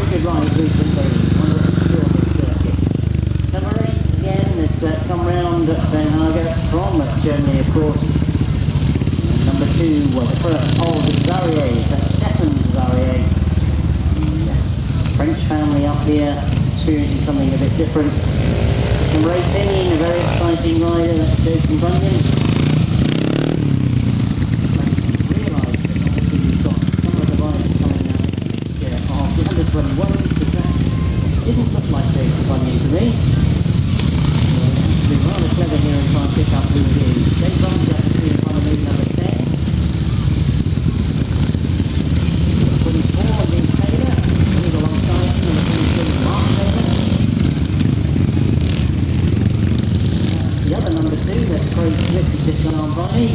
good ride recently. One of the shortest circuits. Number 8 again has come round at Den Haag from Germany, of course. And number 2 was the first old Zarrier, that's Stefan Zarrier. French family up here, experiencing something a bit different. Number 18, a very exciting rider, that's Jason Bunyan. Didn't look like Jason Bunyan to me. It's been rather clever here and try and pick up who it is. James Bunyan just in front of me, number 10. 24, Vic Taylor. Coming alongside number 23, Mark Taylor. The other number 2, that's Craig Smith, is just gone on by me.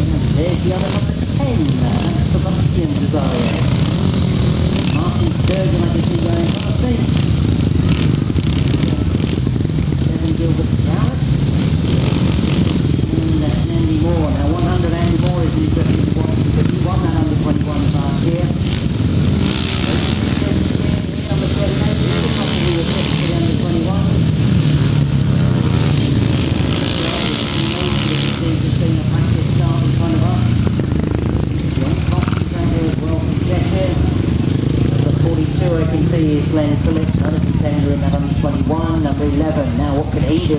And there's the other number 10, that's Sebastian Desire. Martin Sturgeon, I can see going past me. Kevin Gilbert Barwick. And Andy Moore. Now 100 Andy Moore is interesting to watch because he won that under 21 last year. Number 38 is possibly the 6th for the under 21. Just seeing a practice start in front of us. John Cox is out there as well from Cheshire. 42, I can see is Glenn Phillips, another contender in that under 21, number 11. Now what can he do?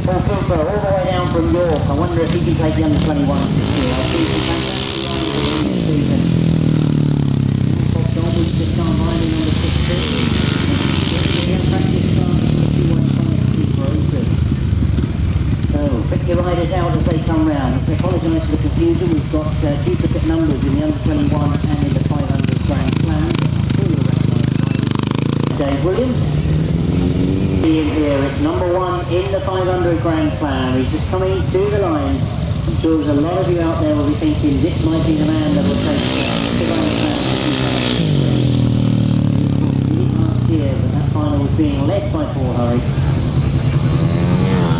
Paul Cooper all the way down from York. I wonder if he can take the under 21 this year. I see some fantastic riders in this season. Bob Dobbins just gone riding number 16. Again, practice starts with 215 for Open. So pick your riders out as they come round. I apologise for the confusion. We've got duplicate numbers in the under 21 and in the 500 Grand Slam. Dave Williams. Being here, it's number 1 in the 500 Grand Slam. He's just coming to the line. I'm sure there's a lot of you out there will be thinking this might be the man that will take the Grand Slam. Last year, but that final was being led by Paul Hurry.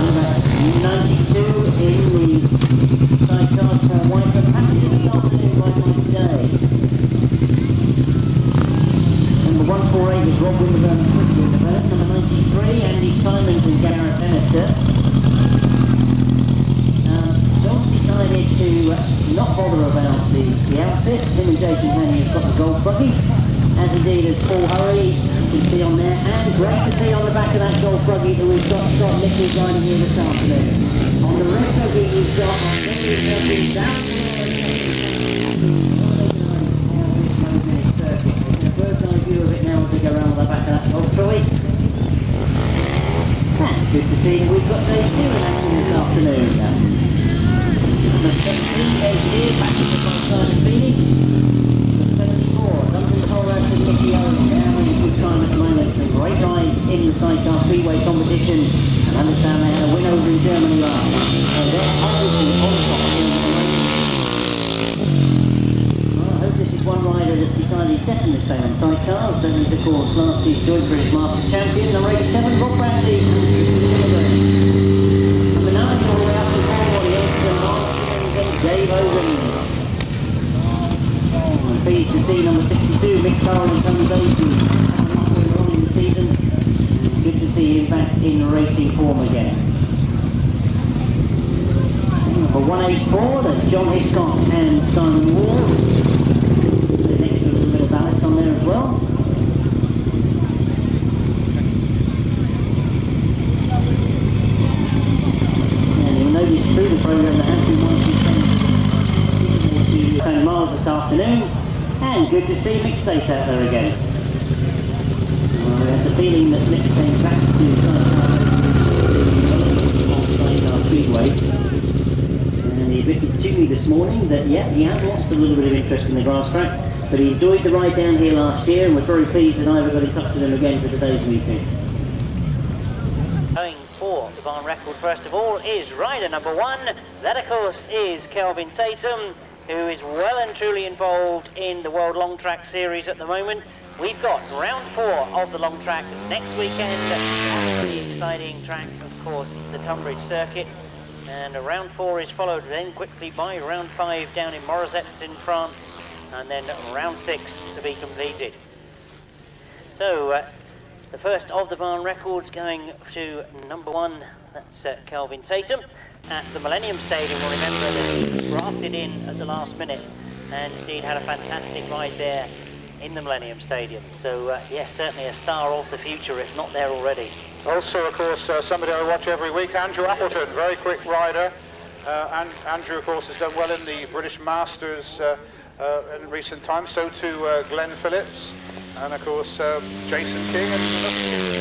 Number 92 in the sidecars for Whitaker. Perhaps in the afternoon by Mike Day. Number 148 is Rob Wimberburn quickly in the first. Number 93, Andy Simons and Gareth Bannister. John decided to not bother about the outfit. Him and Jason Haney have got the golf buggy, as indeed as Paul Hurry, you can see on there. And great to see on the back of that golf buggy that we've got Scott Nichols riding here this afternoon. On the red buggy we've got down view of it now as we go around the back of that golf trolley. That's good to see. We've got Dave Shear in action this afternoon. Number 17, Dave Shear, back to the front side of Phoenix. Number 74, Duncan Torres and Mickey Owen. They're having a good time at the moment. Some great rides in the sidecar freeway competition. And understand they had a win over in Germany last night. So they're obviously on top here at the moment. This is one rider that's decided he's definitely stay on sidecars. Then of course last year's joint British Masters champion, number 87, Rob Brandy. Number 9 all the way up to Cornwall, the Edson Martins and Dave Owen. I'm pleased to see number 62, Mick Curran and Tony Basin. Halfway on in the season. Good to see him back in racing form again. Number 184, that's John Hiscock and Simon Ward. Ballast on there as well. And you'll notice through the programme there has been one to 10 miles this afternoon. And good to see Mick State out there again. I have the feeling that Mick came back to Sidecars Speedway. And he admitted to me this morning that yeah, he has lost a little bit of interest in the Grasstrack. But he enjoyed the ride down here last year and we're very pleased that Ivor got in touch with him again for today's meeting. Going for the barn record first of all is rider number 1. That of course is Kelvin Tatum, who is well and truly involved in the World Long Track Series at the moment. We've got round 4 of the long track next weekend. A very exciting track, of course, the Tunbridge Circuit. And round 4 is followed then quickly by round 5 down in Morisset's in France. and then round 6 to be completed. So the first of the barn records going to number 1, that's Kelvin Tatum at the Millennium Stadium. We'll remember that he drafted in at the last minute and indeed had a fantastic ride there in the Millennium Stadium. So yes, certainly a star of the future, if not there already. Also, of course, somebody I watch every week, Andrew Appleton, very quick rider. And Andrew, of course, has done well in the British Masters in recent times. So too Glenn Phillips, and of course Jason King,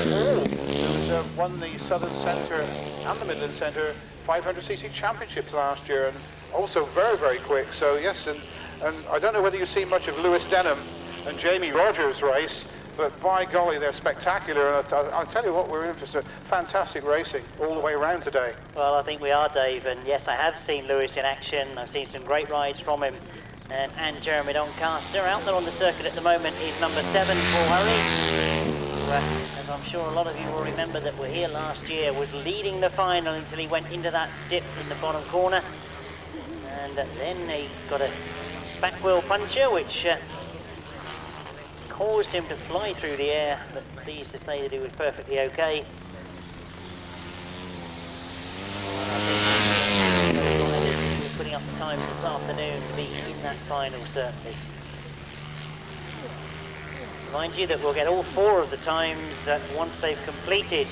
who's won the Southern Centre and the Midland Centre 500cc championships last year, and also very, very quick. So yes, and I don't know whether you've seen much of Lewis Denham and Jamie Rogers' race, but by golly, they're spectacular. And I'll tell you what, we're in for some fantastic racing all the way around today. Well, I think we are, Dave, and yes, I have seen Lewis in action. I've seen some great rides from him. And Jeremy Doncaster out there on the circuit at the moment is number 7, Paul Hurry. As I'm sure a lot of you will remember that were here last year, was leading the final until he went into that dip in the bottom corner. And then he got a back wheel puncture, which caused him to fly through the air, but pleased to say that he was perfectly okay. Putting up the times this afternoon to be in that final, certainly. Remind you that we'll get all 4 of the times once they've completed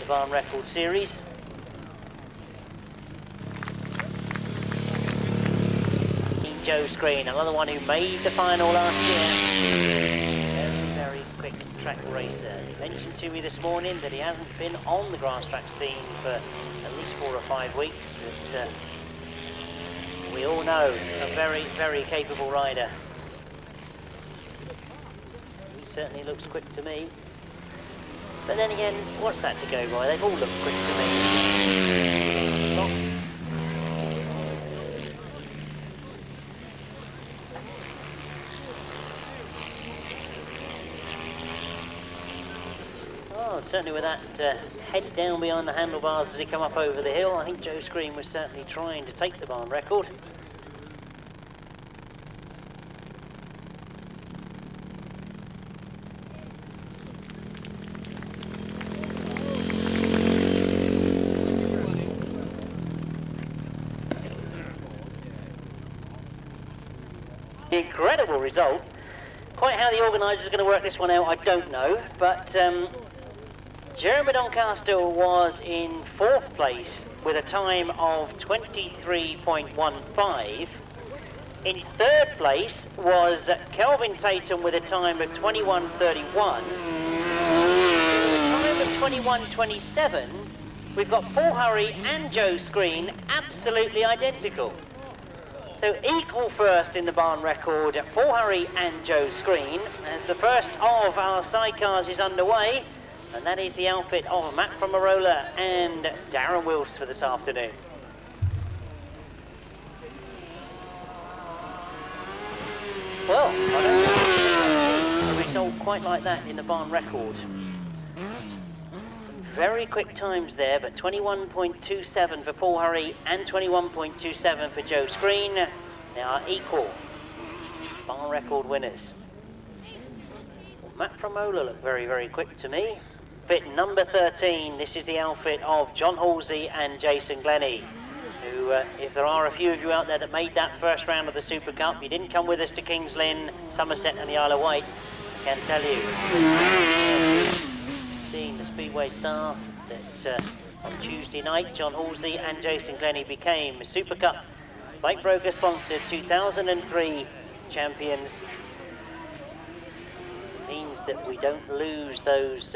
the barn record series. Joe Screen, another one who made the final last year. Very, very quick track racer. He mentioned to me this morning that he hasn't been on the Grasstrack scene for at least 4 or 5 weeks, but we all know a very, very capable rider. He certainly looks quick to me. But then again, what's that to go by? They've all looked quick to me. Certainly with that head down behind the handlebars as he come up over the hill, I think Joe Screen was certainly trying to take the barn record. Incredible result. Quite how the organisers are going to work this one out, I don't know, but Jeremy Doncaster was in 4th place with a time of 23.15. In 3rd place was Kelvin Tatum with a time of 21.31. With a time of 21.27, we've got Paul Hurry and Joe Screen absolutely identical. So equal first in the barn record, Paul Hurry and Joe Screen, as the first of our sidecars is underway. And that is the outfit of Matt from Marola and Darren Wills for this afternoon. Well, I don't think a result quite like that in the barn record. Some very quick times there, but 21.27 for Paul Hurry and 21.27 for Joe Screen. They are equal barn record winners. Well, Matt from Marola looked very, very quick to me. Fit number 13, this is the outfit of John Halsey and Jason Glennie, who, if there are a few of you out there that made that first round of the Super Cup, you didn't come with us to Kings Lynn, Somerset and the Isle of Wight, I can tell you. Seeing the Speedway staff that on Tuesday night, John Halsey and Jason Glennie became Super Cup Bike Broker sponsored 2003 champions. It means that we don't lose those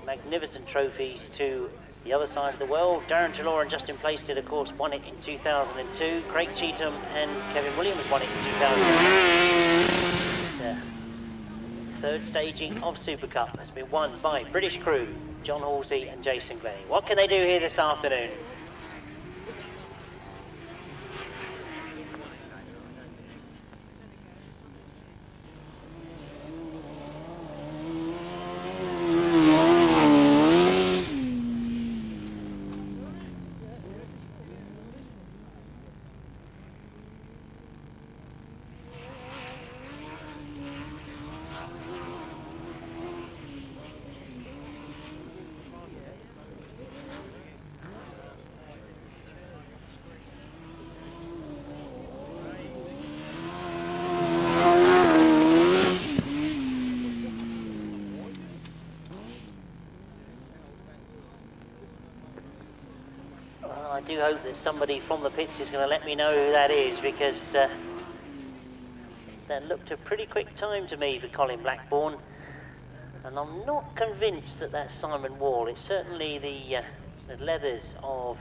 magnificent trophies to the other side of the world. Darren Talor and Justin Plaisted, of course, won it in 2002. Craig Cheetham and Kevin Williams won it in 2002. Third staging of Super Cup has been won by British crew, John Halsey and Jason Glennie. What can they do here this afternoon? hope that somebody from the pits is going to let me know who that is, because that looked a pretty quick time to me for Colin Blackburn, and I'm not convinced that that's Simon Wall. It's certainly the leathers of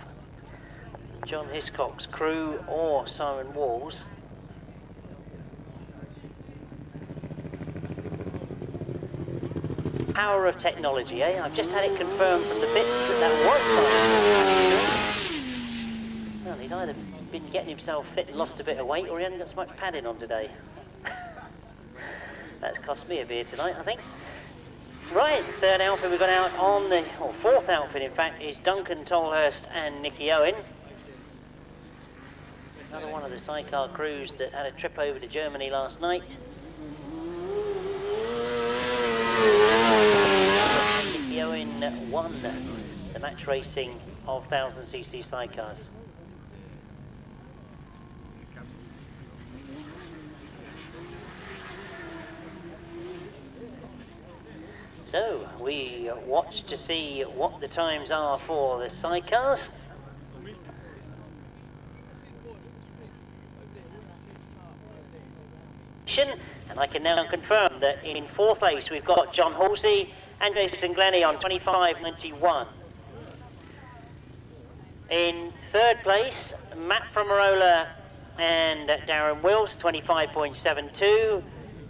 John Hiscock's crew or Simon Wall's. Power of technology, eh? I've just had it confirmed from the bits that was Simon. Well, he's either been getting himself fit and lost a bit of weight, or he hasn't got so much padding on today. That's cost me a beer tonight, I think. Right, third outfit we've got out on the, or fourth outfit in fact, is Duncan Tolhurst and Nicky Owen. Another one of the sidecar crews that had a trip over to Germany last night. Nicky Owen won the match racing of 1000cc sidecars. So, we watch to see what the times are for the sidecars. And I can now confirm that in fourth place we've got John Halsey and Jason Glennie on 25.91. In third place, Matt from Marola and Darren Wills, 25.72.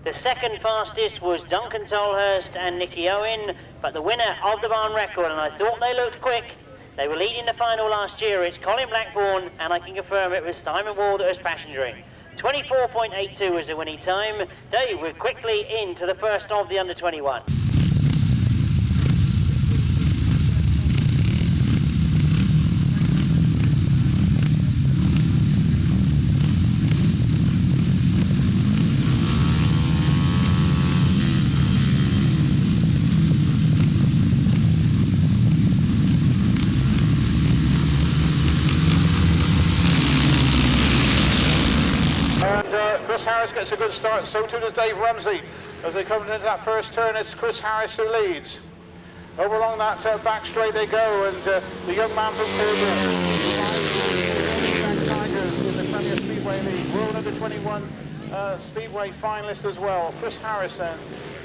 The second fastest was Duncan Tolhurst and Nicky Owen, but the winner of the barn record, and I thought they looked quick, they were leading the final last year, it's Colin Blackburn, and I can confirm it was Simon Wall that was passengering. 24.82 was the winning time. Dave, we're quickly into the first of the under 21. Chris Harris gets a good start, so too does Dave Rumsey. As they come into that first turn, it's Chris Harris who leads. Over along that back straight they go, and the young man from Teasdale in the Premier Speedway League, World Under 21 Speedway finalist as well. Chris Harris, and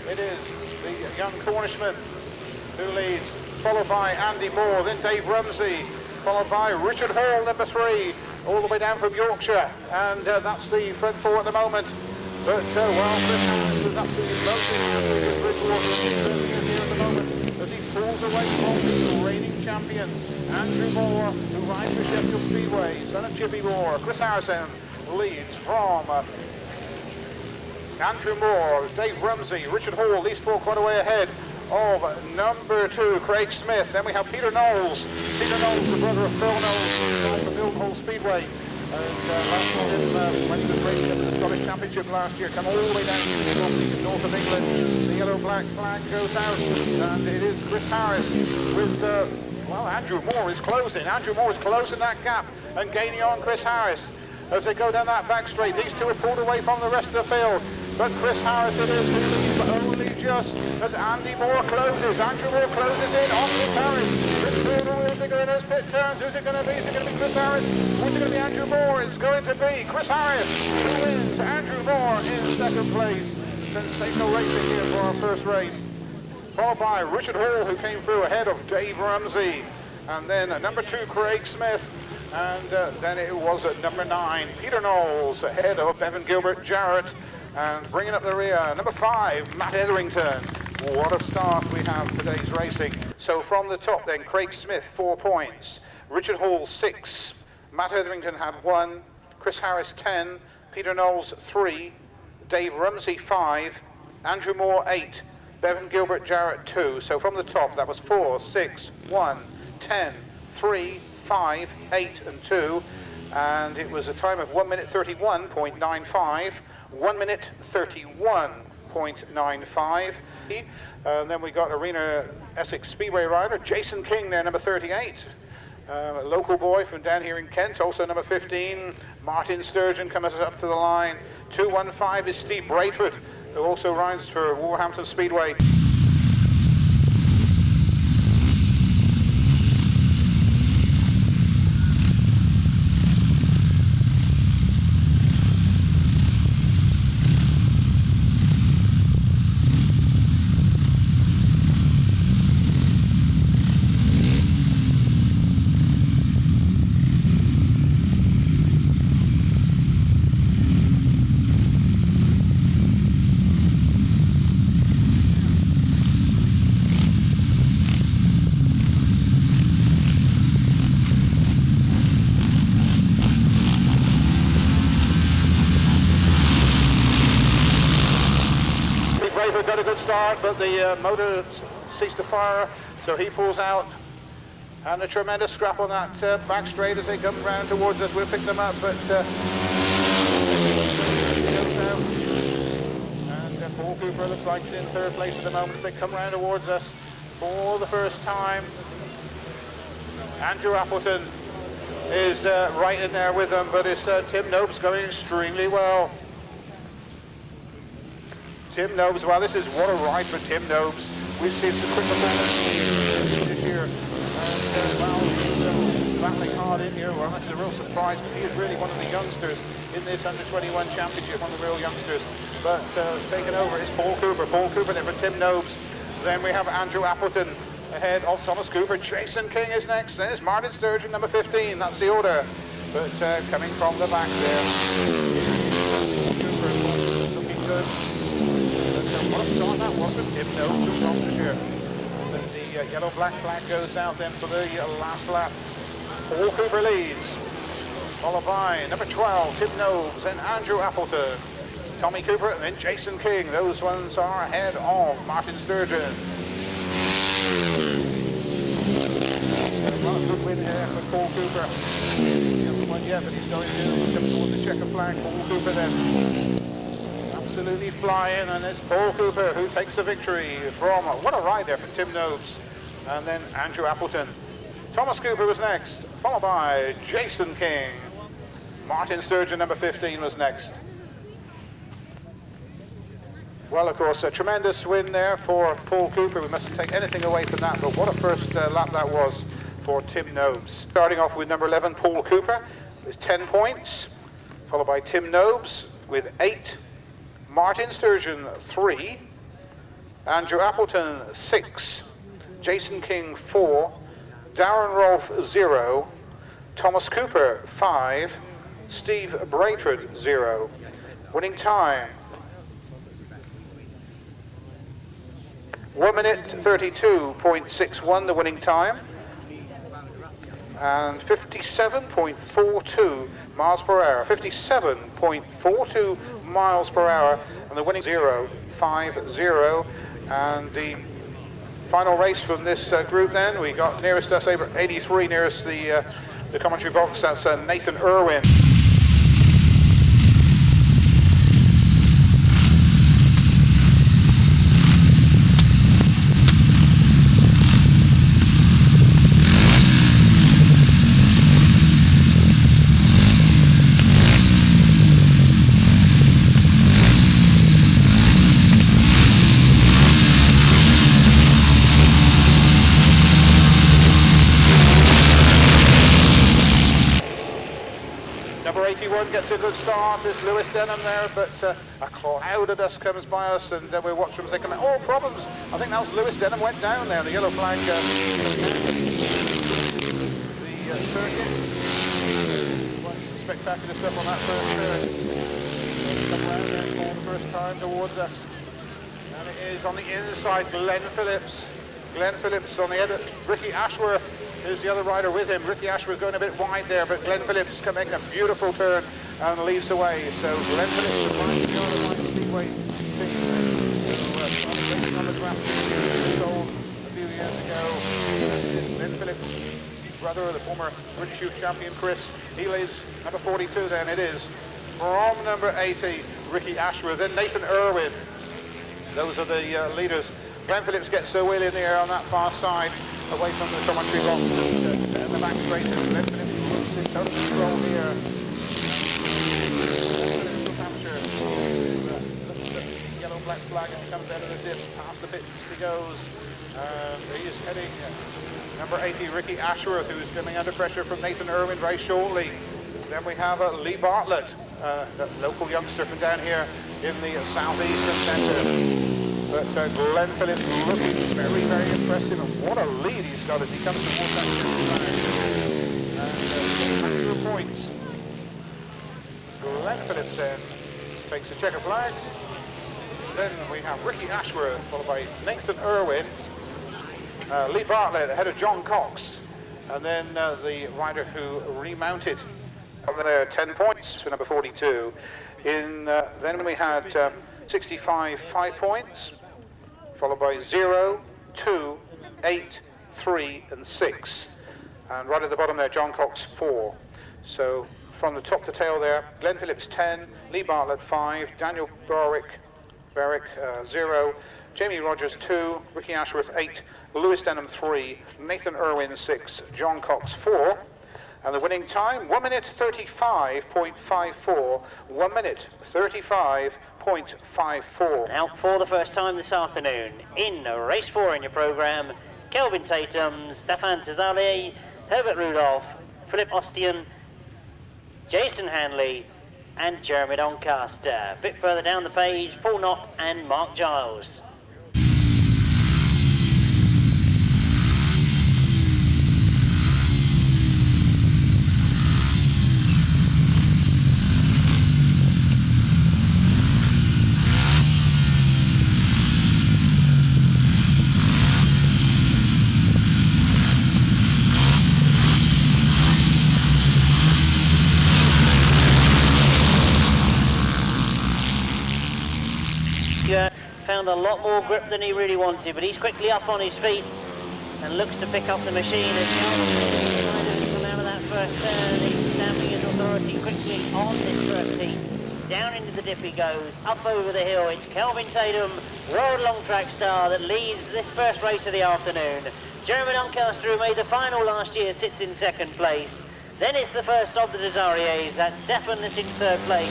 it is the young Cornishman who leads, followed by Andy Moore, then Dave Rumsey, followed by Richard Hall, number 3. All the way down from Yorkshire, and that's the front four at the moment. But well, Chris Harris is absolutely loaded with Bridgewater here at the moment as he pulls away from the reigning champion, Andrew Moore, who rides for Sheffield Speedway, son of Chippy Moore. Chris Harrison leads from Andrew Moore, Dave Rumsey, Richard Hall, these four quite a way ahead of number 2, Craig Smith. Then we have Peter Knowles. Peter Knowles, the brother of Phil Knowles, from Milton Hall Speedway. And last one, when he was racing in the Scottish Championship last year, come all the way down to the north of England. The yellow-black flag goes out, and it is Chris Harris with, well, Andrew Moore is closing. Andrew Moore is closing that gap and gaining on Chris Harris. As they go down that back straight, these two are pulled away from the rest of the field. But Chris Harris it is who leads, but only just as Andy Moore closes. Andrew Moore closes in on Chris Harris. Chris Moore is it going to spit turns? Who's it going to be? Is it going to be Chris Harris? Or is it going to be Andrew Moore? It's going to be Chris Harris who wins. Andrew Moore in second place. Sensational racing here for our first race. Followed by Richard Hall, who came through ahead of Dave Rumsey. And then number 2, Craig Smith. And then it was at number 9, Peter Knowles, ahead of Bevan Gilbert Jarrett. And bringing up the rear, number 5, Matt Etherington. What a start we have today's racing. So from the top then, Craig Smith, 4 points. Richard Hall, 6. Matt Etherington had 1. Chris Harris, 10. Peter Knowles, 3. Dave Rumsey, 5. Andrew Moore, 8. Bevan Gilbert Jarrett, 2. So from the top, that was 4, 6, 1, 10, 3, 5, 8 and 2. And it was a time of 1 minute 31.95. 1 minute 31.95. And then we got Arena Essex Speedway rider Jason King there, number 38. A local boy from down here in Kent, also number 15. Martin Sturgeon comes up to the line. 215 is Steve Bradford, who also rides for Wolverhampton Speedway. Whitaker got a good start, but the motor ceased to fire, so he pulls out. And a tremendous scrap on that back straight as they come round towards us. We'll pick them up, but and Paul Cooper looks like he's in third place at the moment as they come round towards us for the first time. Andrew Appleton is right in there with them, but it's Tim Nobes going extremely well. Tim Nobes, well, this is what a ride for Tim Nobes. We've seen some quick performance this year, and well, he's battling hard in here. Well, that's a real surprise, but he is really one of the youngsters in this under-21 championship, one of the real youngsters. But taking over is Paul Cooper. Paul Cooper then for Tim Nobes. Then we have Andrew Appleton ahead of Thomas Cooper. Jason King is next. Then it's Martin Sturgeon, number 15. That's the order. But coming from the back there, Cooper looking good. What a start that was from Tim Nobes to top this year. Then the yellow-black flag goes out then for the last lap. Paul Cooper leads, followed by number 12, Tim Nobes, and Andrew Appleton. Tommy Cooper and then Jason King. Those ones are ahead of Martin Sturgeon. Well, a good win here for Paul Cooper. He hasn't won yet, but he's going to come towards the checker flag. Paul Cooper then. Absolutely flying, and it's Paul Cooper who takes the victory from, what a ride there for Tim Nobes, and then Andrew Appleton. Thomas Cooper was next, followed by Jason King. Martin Sturgeon, number 15, was next. Well, of course, a tremendous win there for Paul Cooper. We mustn't take anything away from that, but what a first lap that was for Tim Nobes. Starting off with number 11, Paul Cooper, with 10 points, followed by Tim Nobes with 8, Martin Sturgeon 3, Andrew Appleton 6, Jason King 4, Darren Rolfe 0, Thomas Cooper 5, Steve Brayford 0. Winning time 1 minute 32.61, the winning time, and 57.42 miles per hour. 57.42 miles per hour, and the winning 0.50. And the final race from this group then, we got nearest us, 83, nearest the commentary box, that's Nathan Irwin. Gets a good start, there's Lewis Denham there, but a cloud of dust comes by us, and we're watching as they come out. Oh, problems! I think that was Lewis Denham went down there, the yellow flag. The circuit. Spectacular stuff on that first turn. Come round there for the first time towards us. And it is on the inside, Glenn Phillips. Glenn Phillips on the edit. Ricky Ashworth is the other rider with him. Ricky Ashworth going a bit wide there, but Glenn Phillips can make a beautiful turn and leads the way. So Glenn Phillips is right to go on the line speedway. On the draft sold a few years ago. Glenn Phillips, brother of the former British Youth Champion Chris. He lays number 42 then it is. From number 80, Ricky Ashworth. Then Nathan Irwin. Those are the leaders. Glenn Phillips gets so well in the air on that far side, away from the commentary box, and the back straight. Glenn Phillips in total control here. Yellow-black flag, and comes out of the dip, past the pits he goes. He is heading number 80, Ricky Ashworth, who is coming under pressure from Nathan Irwin very shortly. Then we have Lee Bartlett, that local youngster from down here in the southeastern centre. But Glenn Phillips looking very, very impressive, and what a lead he's got as he comes towards that flag. And points. Glenn Phillips then takes the checker flag. Then we have Ricky Ashworth, followed by Nathan Irwin. Lee Bartlett ahead of John Cox. And then the rider who remounted over there, 10 points for number 42. Then we had 65, 5 points, followed by 0, 2, 8, 3 and 6. And right at the bottom there, John Cox 4. So from the top to tail there, Glenn Phillips 10, Lee Bartlett 5, Daniel Barwick 0, Jamie Rogers 2, Ricky Ashworth 8, Lewis Denham 3, Nathan Irwin 6, John Cox 4. And the winning time, 1 minute 35.54, 1 minute 35.54. Out for the first time this afternoon in race 4 in your programme, Kelvin Tatum, Stefan Tazali, Herbert Rudolph, Philip Ostian, Jason Hanley and Jeremy Doncaster. A bit further down the page, Paul Knott and Mark Giles. Found a lot more grip than he really wanted, but he's quickly up on his feet and looks to pick up the machine as Calvin come out of that first turn. He's stamping his authority quickly on this first heat. Down into the dip he goes, up over the hill. It's Kelvin Tatum, world long track star, that leads this first race of the afternoon. Jeremy Doncaster, who made the final last year, sits in second place. Then it's the first of the Desariers. That's Stefan that's in third place.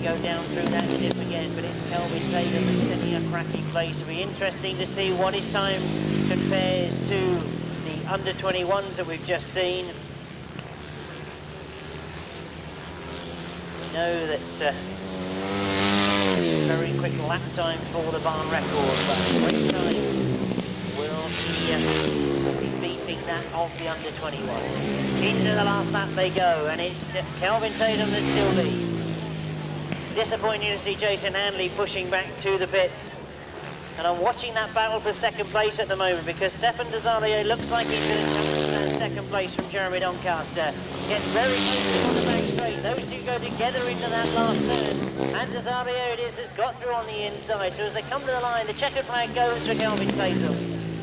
Go down through that dip again, but it's Kelvin Tatum that's sitting a cracking place. It'll be interesting to see what his time compares to the under 21s that we've just seen. We know that very quick lap time for the barn record, but race times will be beating that of the under 21s. Into the last lap they go, and it's Kelvin Tatum that still leads. Disappointing to see Jason Hanley pushing back to the pits. And I'm watching that battle for second place at the moment, because Stefan Desarier looks like he's going to challenge that second place from Jeremy Doncaster. Gets very close on the back straight. Those two go together into that last turn. And Desarier it is that's got through on the inside. So as they come to the line, the checkered flag goes for Kelvin Tatum.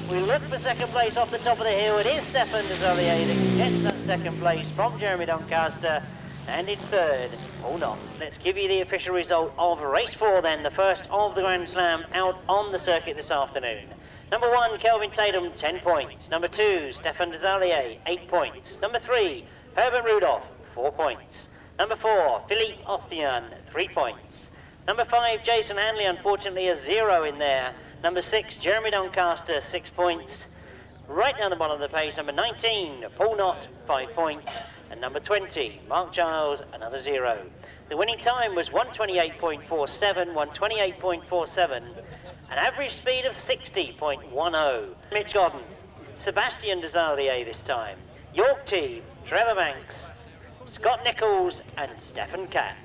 We look for second place off the top of the hill. It is Stefan Desarier that gets that second place from Jeremy Doncaster. And in third, oh no. Let's give you the official result of race 4 then, the first of the Grand Slam out on the circuit this afternoon. Number 1, Kelvin Tatum, 10 points. Number 2, Stefan Desarier, 8 points. Number 3, Herbert Rudolph, 4 points. Number 4, Philippe Ostian, 3 points. Number 5, Jason Hanley, unfortunately a 0 in there. Number 6, Jeremy Doncaster, 6 points. Right down the bottom of the page, number 19, Paul Knott, 5 points. And number 20, Mark Giles, another 0. The winning time was 128.47, 128.47, an average speed of 60.10. Mitch Godden, Sebastian Desarier this time, York Team, Trevor Banks, Scott Nichols and Stefan Catt.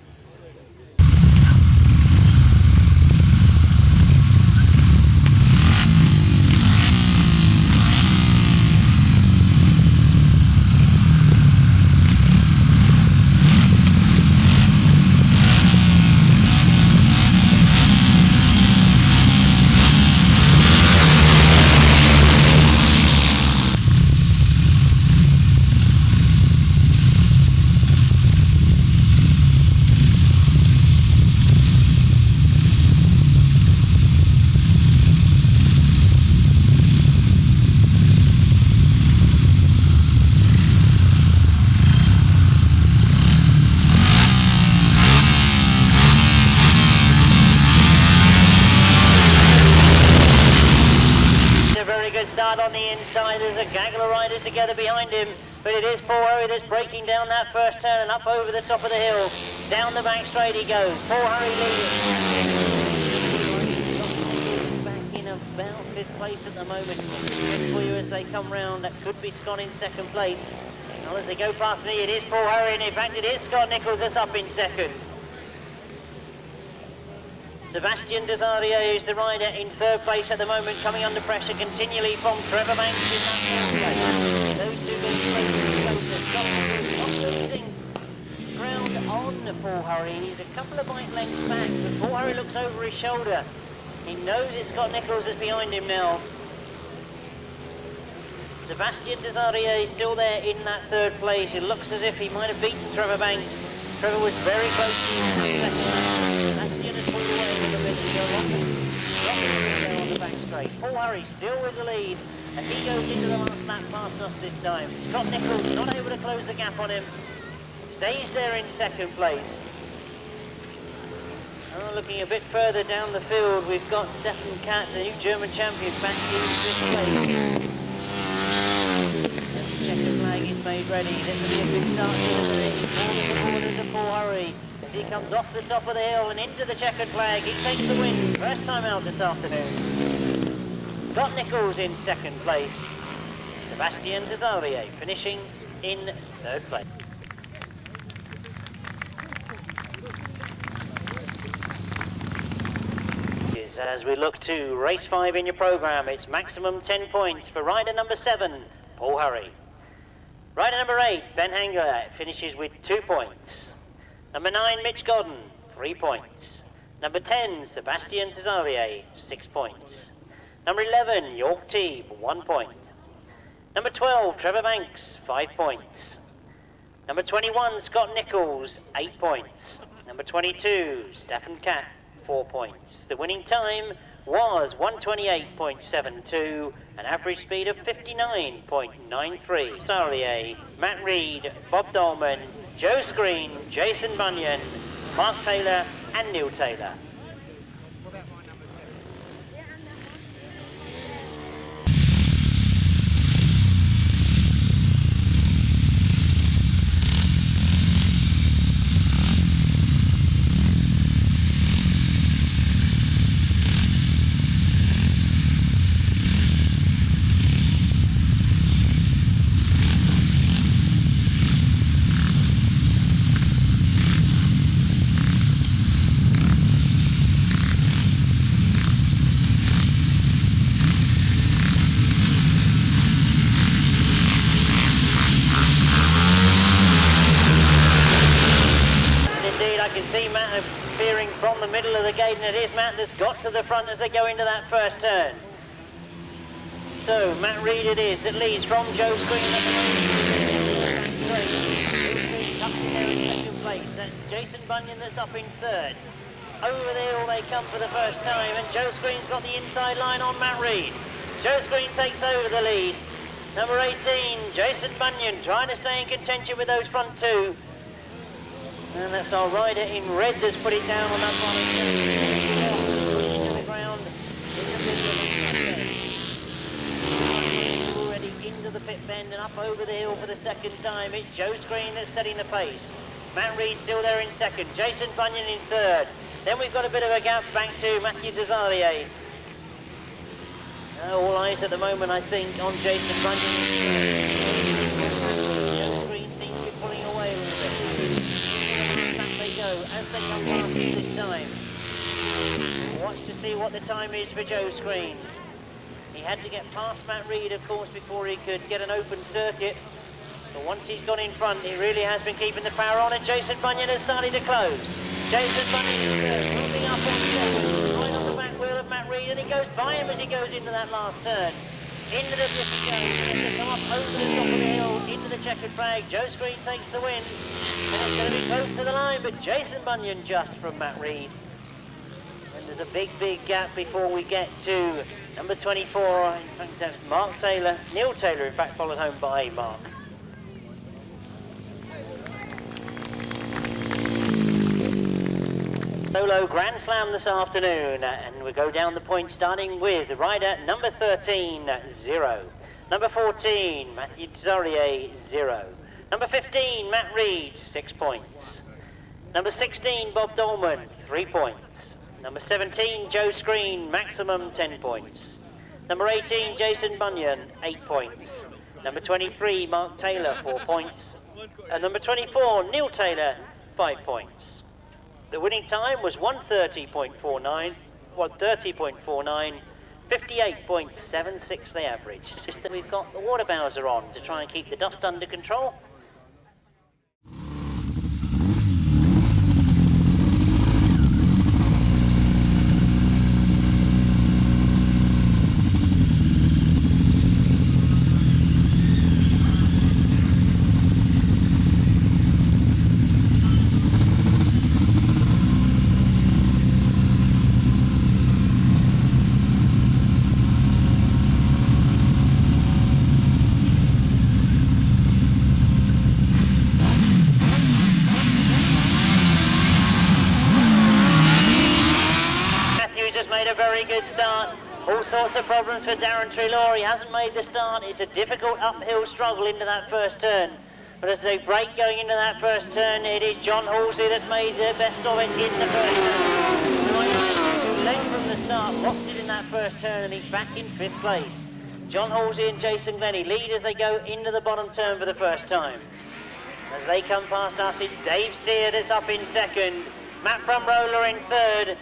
Start on the inside. There's a gaggle of riders together behind him, but it is Paul Hurry that's breaking down that first turn and up over the top of the hill. Down the back straight he goes. Paul Hurry leading. Back in about 5th place at the moment. Just for you as they come round, that could be Scott in second place. Well, as they go past me, it is Paul Hurry, and in fact it is Scott Nichols that's up in second. Sebastian Desarier is the rider in third place at the moment, coming under pressure continually from Trevor Banks in that fourth place. Those two getting closer and closer. Scott Nichols not losing Paul Hurry. He's a couple of bike lengths back, but Paul Hurry looks over his shoulder. He knows it's Scott Nichols that's behind him now. Sebastian Desardier still there in that third place. It looks as if he might have beaten Trevor Banks. Trevor was very close to second. Sebastian has pulled away with the bit to go on the back straight. Paul Hurry still with the lead as he goes into the last lap past us this time. Scott Nichols not able to close the gap on him. Stays there in second place. Looking a bit further down the field, we've got Stefan Katz, the new German champion, back in this place. The checkered flag is made ready. This will be a good start to the race. All of the borders of Paul Hurry as he comes off the top of the hill and into the checkered flag. He takes the win. First time out this afternoon. Scott Nichols in second place. Sebastian Desardier finishing in third place. As we look to race 5 in your programme, it's maximum 10 points for rider number 7, Paul Hurry. Rider number 8, Ben Hanger, finishes with 2 points. Number 9, Mitch Godden, 3 points. Number 10, Sebastian Desardier, 6 points. Number 11, York Teeb, 1 point. Number 12, Trevor Banks, 5 points. Number 21, Scott Nichols, 8 points. Number 22, Stefan Katz, 4 points. The winning time was 128.72, an average speed of 59.93. Desardier, Matt Reed, Bob Dolman, Joe Screen, Jason Bunyan, Mark Taylor and Neil Taylor. From the middle of the gate, and it is Matt that's got to the front as they go into that first turn. So Matt Reed it is that leads from Joe Screen at the up there in second place. That's Jason Bunyan that's up in third. Over the hill they come for the first time, and Joe Screen's got the inside line on Matt Reed. Joe Screen takes over the lead. Number 18, Jason Bunyan, trying to stay in contention with those front two. And that's our rider in red that's put it down on that one. To the ground. Already into the pit bend and up over the hill for the second time. It's Joe Screen that's setting the pace. Matt Reed still there in second. Jason Bunyan in third. Then we've got a bit of a gap back to Matthew Desardier. All eyes at the moment, I think, on Jason Bunyan. Joe Screen seems to be pulling away a little bit. As they come past this time. Watch to see what the time is for Joe Screen. He had to get past Matt Reed, of course, before he could get an open circuit. But once he's gone in front, he really has been keeping the power on, and Jason Bunyan has started to close. Jason Bunyan is moving up on second, right on the back wheel of Matt Reed, and he goes by him as he goes into that last turn. Into the distance, to come up over the top of the hill, into the checkered flag. Joe Screen takes the win. And it's going to be close to the line, but Jason Bunyan just from Matt Reed. And there's a big, big gap before we get to number 24. In fact, that's Mark Taylor. Neil Taylor, in fact, followed home by Mark. Solo Grand Slam this afternoon, and we go down the point starting with rider number 13, 0. Number 14, Matthew Desardier, 0. Number 15, Matt Reed, 6 points. Number 16, Bob Dolman, 3 points. Number 17, Joe Screen, maximum 10 points. Number 18, Jason Bunyan, 8 points. Number 23, Mark Taylor, 4 points. And number 24, Neil Taylor, 5 points. The winning time was 130.49, 58.76 they averaged. Just that we've got the water bowser on to try and keep the dust under control. good start. All sorts of problems for Darren Treloar. He hasn't made the start. It's a difficult uphill struggle into that first turn. But as they break going into that first turn, it is John Halsey that's made the best of it in the first turn. Who led from the start, lost it in that first turn, and he's back in 5th place. John Halsey and Jason Glennie lead as they go into the bottom turn for the first time. As they come past us, it's Dave Steer that's up in 2nd, Matt Brumroller in 3rd,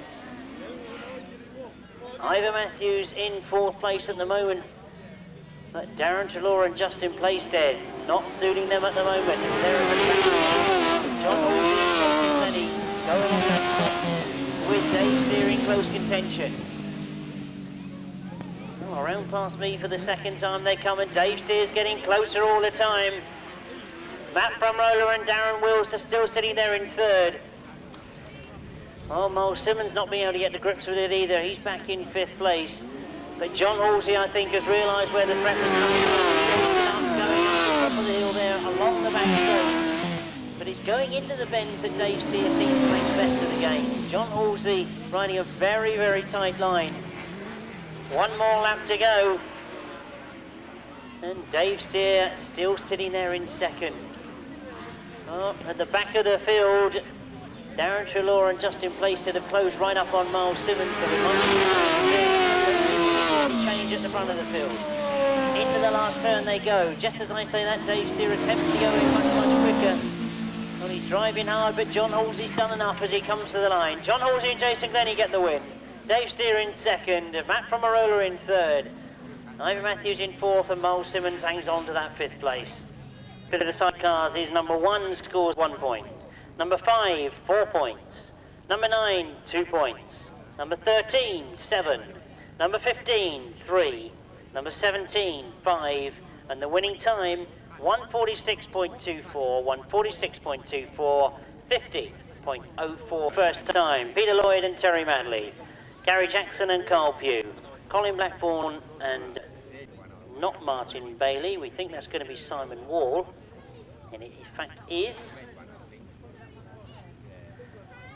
Ivor Matthews in 4th place at the moment. But Darren Treloar and Justin Playstead not suiting them at the moment. It's there in the back. John Halsey and Jason Glennie go along that with Dave Steer in close contention. Oh, around past me for the second time they come, and Dave Steer's getting closer all the time. Matt Brumroller and Darren Wills are still sitting there in 3rd. Oh, Miles Simmons not being able to get to grips with it either. He's back in 5th place. But John Halsey, I think, has realised where the threat was coming from. Going up the top of the hill there along the back straight. But he's going into the bend that Dave Steer seems to make the best of the game. John Halsey riding a very, very tight line. One more lap to go. And Dave Steer still sitting there in 2nd. Oh, at the back of the field, Darren Treloar and Justin Playstead have closed right up on Miles Simmons, so we might change at the front of the field. Into the last turn they go. Just as I say that, Dave Steer attempts to go in much, much quicker. Well, he's driving hard, but John Halsey's done enough as he comes to the line. John Halsey and Jason Glennie get the win. Dave Steer in 2nd, Matt Brumroller in 3rd, Ivor Matthews in 4th, and Miles Simmons hangs on to that 5th place. For the sidecars is number 1 scores 1 point, number 5 4 points, number 9 2 points, number 13 7, number 15 3, number 17 5, and the winning time 1:46.24, 1:46.24, 50.04 first time. Peter Lloyd and Terry Manley, Gary Jackson and Carl Pugh, Colin Blackburn and not Martin Bailey. We think that's going to be Simon Wall, and it in fact is.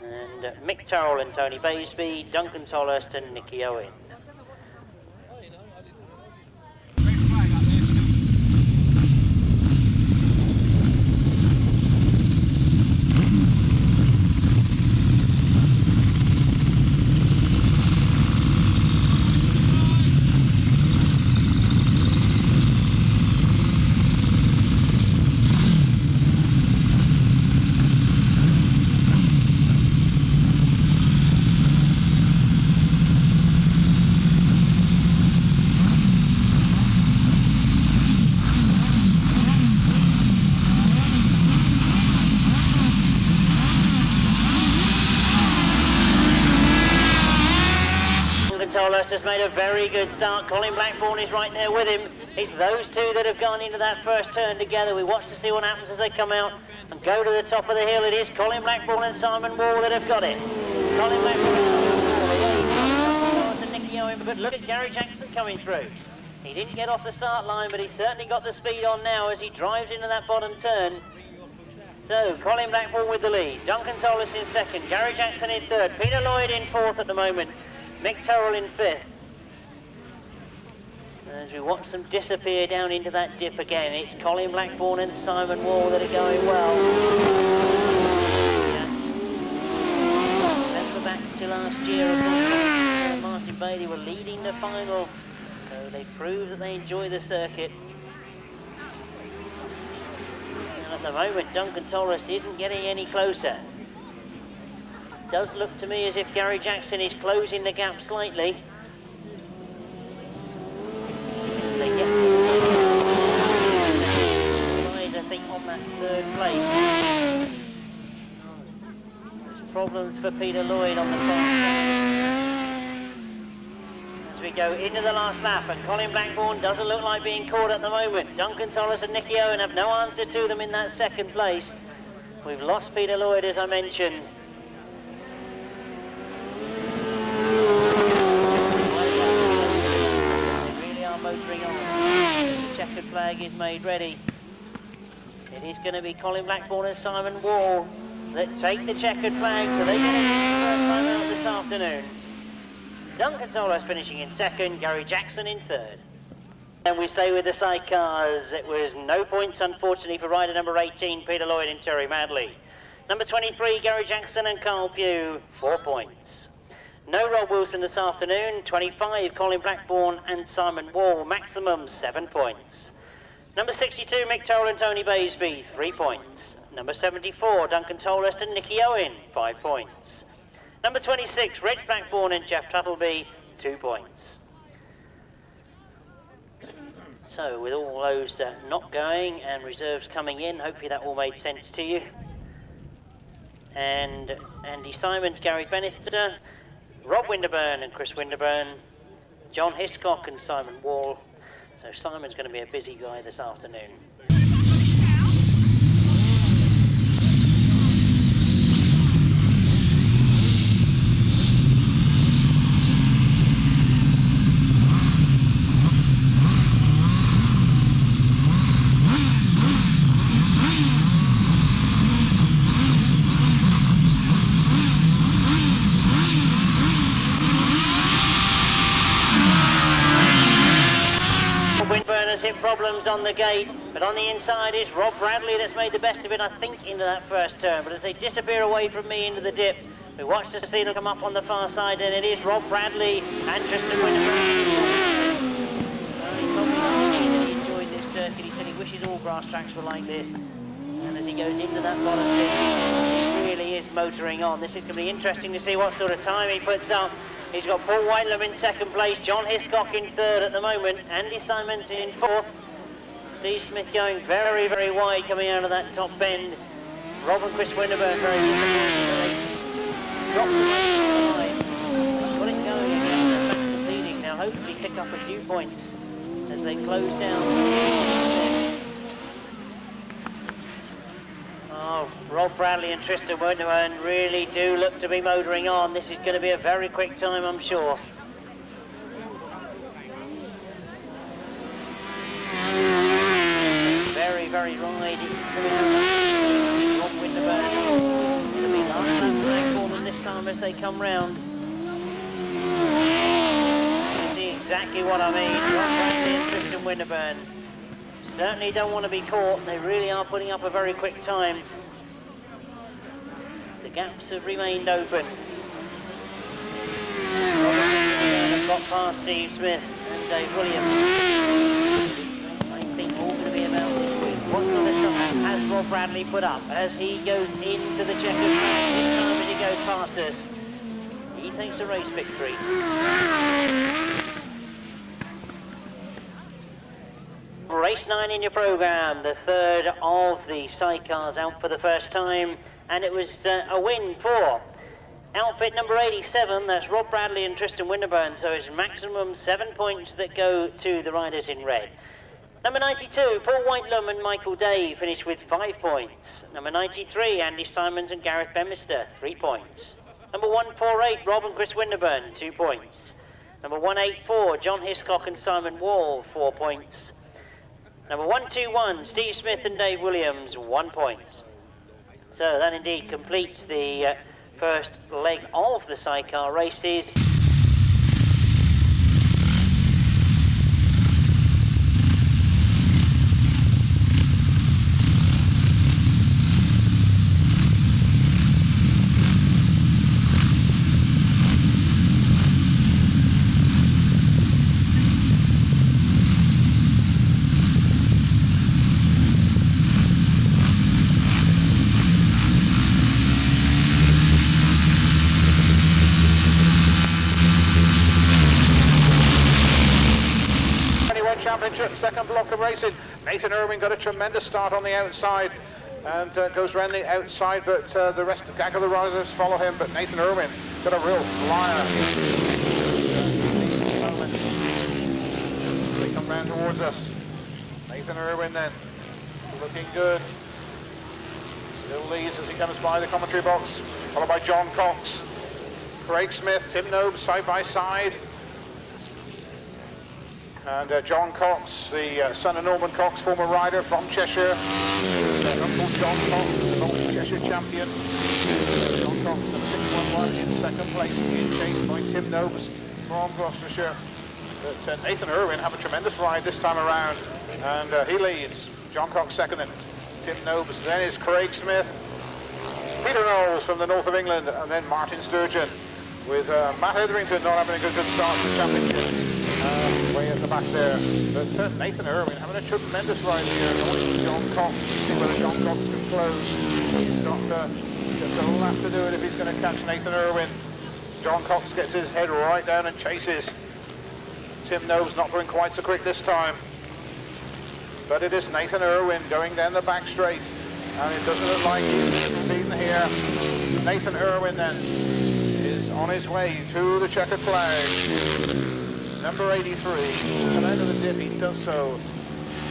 And Mick Turrell and Tony Baisby, Duncan Tolhurst and Nicky Owen. Tolhurst has made a very good start. Colin Blackburn is right there with him. It's those two that have gone into that first turn together. We watch to see what happens as they come out and go to the top of the hill. It is Colin Blackburn and Simon Wall that have got it. Colin Blackburn and Simon Wall. And Nicky Owen, but look at Gary Jackson coming through. He didn't get off the start line, but he's certainly got the speed on now as he drives into that bottom turn. So, Colin Blackburn with the lead. Duncan Tolhurst in 2nd. Gary Jackson in 3rd. Peter Lloyd in 4th at the moment. Mick Turrell in 5th. As we watch them disappear down into that dip again, it's Colin Blackburn and Simon Wall that are going well. Yeah. Remember back to last year, of course, Martin Bailey were leading the final, so they proved that they enjoy the circuit. And at the moment, Duncan Tolhurst isn't getting any closer. Does look to me as if Gary Jackson is closing the gap slightly. They get I think on that 3rd place. There's problems for Peter Lloyd on the far. As we go into the last lap, and Colin Blackburn doesn't look like being caught at the moment. Duncan Tolhurst and Nicky Owen have no answer to them in that 2nd place. We've lost Peter Lloyd, as I mentioned. Motoring on. The checkered flag is made ready. It is going to be Colin Blackburn and Simon Wall that take the checkered flag, so they get a first time out this afternoon. Duncan Tolhurst finishing in second, Gary Jackson in third. And we stay with the sidecars. It was no points, unfortunately, for rider number 18, Peter Lloyd and Terry Madley. Number 23, Gary Jackson and Carl Pugh, 4 points. No Rob Wilson this afternoon. 25, Colin Blackburn and Simon Wall, maximum 7 points. Number 62, Mick Toll and Tony Baisby, 3 points. Number 74, Duncan Tolhurst and Nicky Owen, 5 points. Number 26, Reg Blackburn and Jeff Tuttleby, 2 points. So with all those not going and reserves coming in, hopefully that all made sense to you. And Andy Simons, Gary Bannister, Rob Winterburn and Chris Winterburn, John Hiscock and Simon Wall. So Simon's going to be a busy guy this afternoon. Windburner's hit problems on the gate, but on the inside is Rob Bradley that's made the best of it, I think, into that first turn. But as they disappear away from me into the dip, we watch to see them come up on the far side, and it is Rob Bradley and Tristan Winterburn. He told me last week that he enjoyed this circuit. He said he wishes all grass tracks were like this. And as he goes into that bottom dip, he really is motoring on. This is going to be interesting to see what sort of time he puts up. He's got Paul Whitelam in second place, John Hiscock in third at the moment, Andy Simons in fourth, Steve Smith going very, very wide coming out of that top bend. Rob and Chris Winterburn very disappointed. They dropped the line. Got it going again, they're back to leading. Now hopefully pick up a few points as they close down. Oh, Rob Bradley and Tristan Winterburn really do look to be motoring on. This is going to be a very quick time, I'm sure. Very, very ride. Rob Winterburn to be last lap Blackburn this time as they come round. You see exactly what I mean. Rob Bradley and Tristan Winterburn certainly don't want to be caught. They really are putting up a very quick time. The gaps have remained open. Robert have got past Steve Smith and Dave Williams. I think all going to be about this week. What sort of time has Rob Bradley put up as he goes into the checkered flag? This time as he goes past us, he takes a race victory. Race 9 in your programme, the third of the sidecars out for the first time, and it was a win for outfit number 87, that's Rob Bradley and Tristan Winterburn, so it's maximum 7 points that go to the riders in red. Number 92, Paul Whitelam and Michael Day finished with 5 points. Number 93, Andy Simons and Gareth Bemister, 3 points. Number 148, Rob and Chris Winterburn, 2 points. Number 184, John Hiscock and Simon Wall, 4 points. Number 121, Steve Smith and Dave Williams, 1 point. So that indeed completes the first leg of the sidecar races. Championship, second block of racing. Nathan Irwin got a tremendous start on the outside and goes around the outside, but the rest of the riders follow him, but Nathan Irwin got a real flyer. They come round towards us. Nathan Irwin then, looking good. Still leads as he comes by the commentary box, followed by John Cox, Craig Smith, Tim Nobes side by side. And John Cox, the son of Norman Cox, former rider from Cheshire. Uncle John Cox, multi-Cheshire champion. John Cox, the 611 in second place, being chased by Tim Nobes from Gloucestershire. But Nathan Irwin have a tremendous ride this time around, and he leads. John Cox second, and Tim Nobes. Then is Craig Smith, Peter Knowles from the north of England, and then Martin Sturgeon, with Matt Etherington not having a good start to the championship. Way at the back there. But Nathan Irwin having a tremendous ride here. Going John Cox. See whether John Cox can close. He's got just a lap to do it if he's going to catch Nathan Irwin. John Cox gets his head right down and chases. Tim Nobes not going quite so quick this time. But it is Nathan Irwin going down the back straight. And it doesn't look like he's beaten here. Nathan Irwin then is on his way to the checkered flag. Number 83, and out of the dip he does so.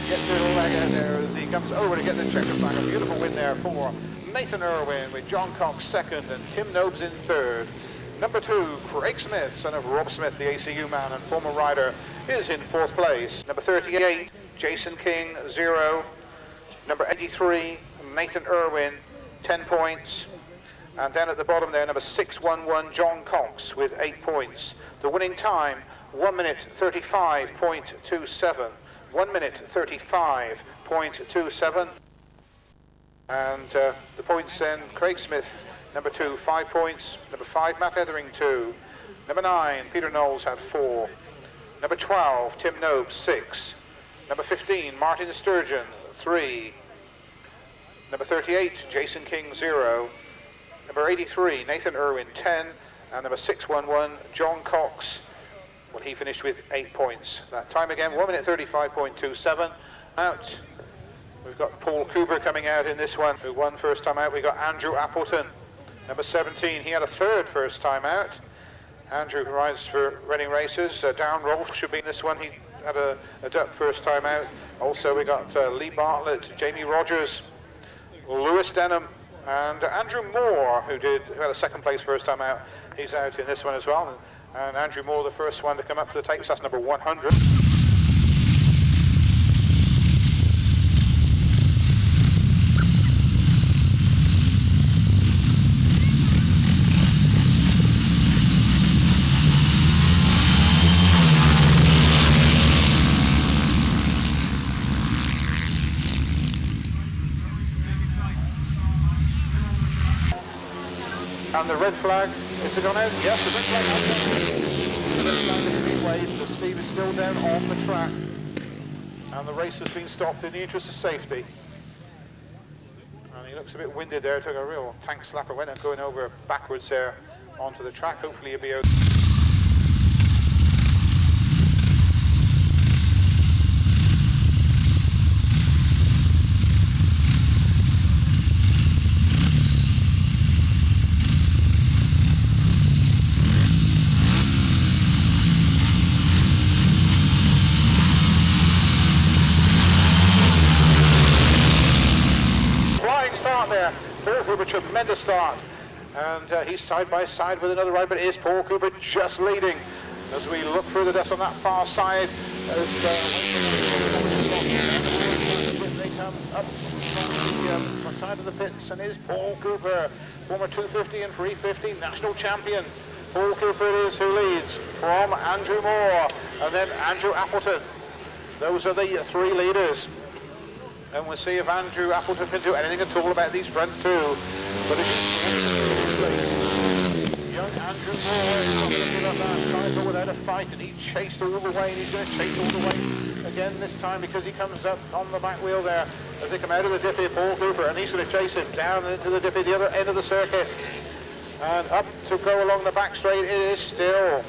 Gets a little leg out there as he comes over to get the checkered flag. A beautiful win there for Nathan Irwin, with John Cox second and Tim Nobes in third. Number 2, Craig Smith, son of Rob Smith, the ACU man and former rider, is in fourth place. Number 38, Jason King, 0. Number 83, Nathan Irwin, 10 points. And then at the bottom there, number 611, John Cox with 8 points. The winning time, 1 minute 35.27. 1 minute 35.27. And the points then, Craig Smith, number 2, 5 points. Number 5, Matt Ethering, 2. Number 9, Peter Knowles had 4. Number 12, Tim Nobes, 6. Number 15, Martin Sturgeon, 3. Number 38, Jason King, 0. Number 83, Nathan Irwin, 10. And number 611, John Cox, well, he finished with 8 points. That time again, 1 minute 35.27. Out, we've got Paul Cooper coming out in this one, who won first time out. We got Andrew Appleton, number 17. He had a third first time out. Andrew rides for Reading Racers. Darren Rolfe should be in this one. He had a duck first time out. Also, we got Lee Bartlett, Jamie Rogers, Lewis Denham, and Andrew Moore, who had a second place first time out. He's out in this one as well. And Andrew Moore, the first one to come up to the tapes, that's number 100. And the red flag, is it gone out? Yes, the red flag has gone out. The red flag has been waved, the Steve is still down on the track. And the race has been stopped in the interest of safety. And he looks a bit winded there, took a real tank slapper, went up going over backwards there onto the track. Hopefully he'll be okay. There, Paul Cooper, tremendous start, and he's side by side with another rider, but is Paul Cooper just leading as we look through the dust on that far side as they come up the side of the pits, and is Paul Cooper, former 250 and 350 national champion. Paul Cooper it is who leads from Andrew Moore and then Andrew Appleton. Those are the three leaders. And we'll see if Andrew Appleton can do anything at all about these front two. But it's young Andrew Moore is not going to give up that time, but without a fight, and he chased all the way, and he's going to chase all the way again this time because he comes up on the back wheel there as they come out of the dippy, Paul Cooper, and he's going to chase him down into the dippy, the other end of the circuit. And up to go along the back straight, it is still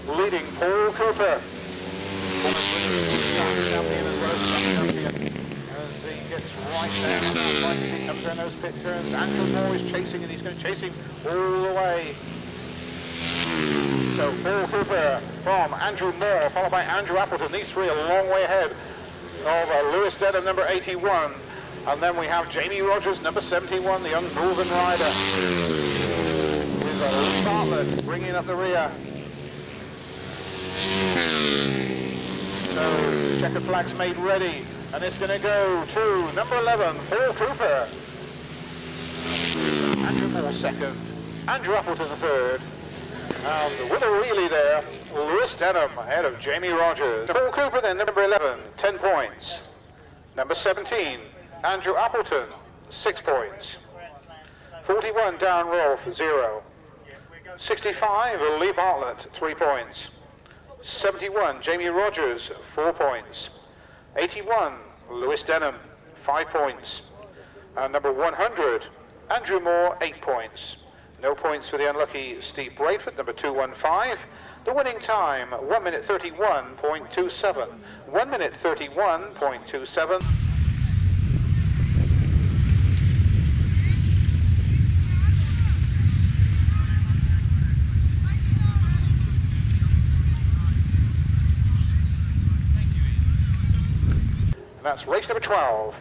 leading Paul Cooper. Champion as well as champion. Gets right down, right as he comes down those pit turns. Andrew Moore is chasing, and he's going to chase him all the way. So Paul Cooper from Andrew Moore, followed by Andrew Appleton. These three are a long way ahead of Lewis Denham, number 81. And then we have Jamie Rogers, number 71, the young Northern rider. With Lee Bartlett bringing up the rear. So checkered flag's made ready. And it's going to go to number 11, Paul Cooper. Andrew Moore second. Andrew Appleton third. And with a wheelie there, Lewis Denham ahead of Jamie Rogers. Paul Cooper then, number 11, 10 points. Number 17, Andrew Appleton, 6 points. 41, Darren Rolfe, 0. 65, Lee Bartlett, 3 points. 71, Jamie Rogers, 4 points. 81, Lewis Denham, 5 points. And number 100, Andrew Moore, 8 points. No points for the unlucky Steve Braidford, number 215. The winning time, 1 minute 31.27. 1 minute 31.27. That's race number 12.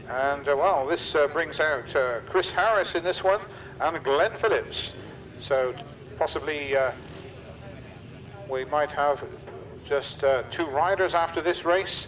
And well, this brings out Chris Harris in this one and Glenn Phillips. So possibly we might have just 2 riders after this race.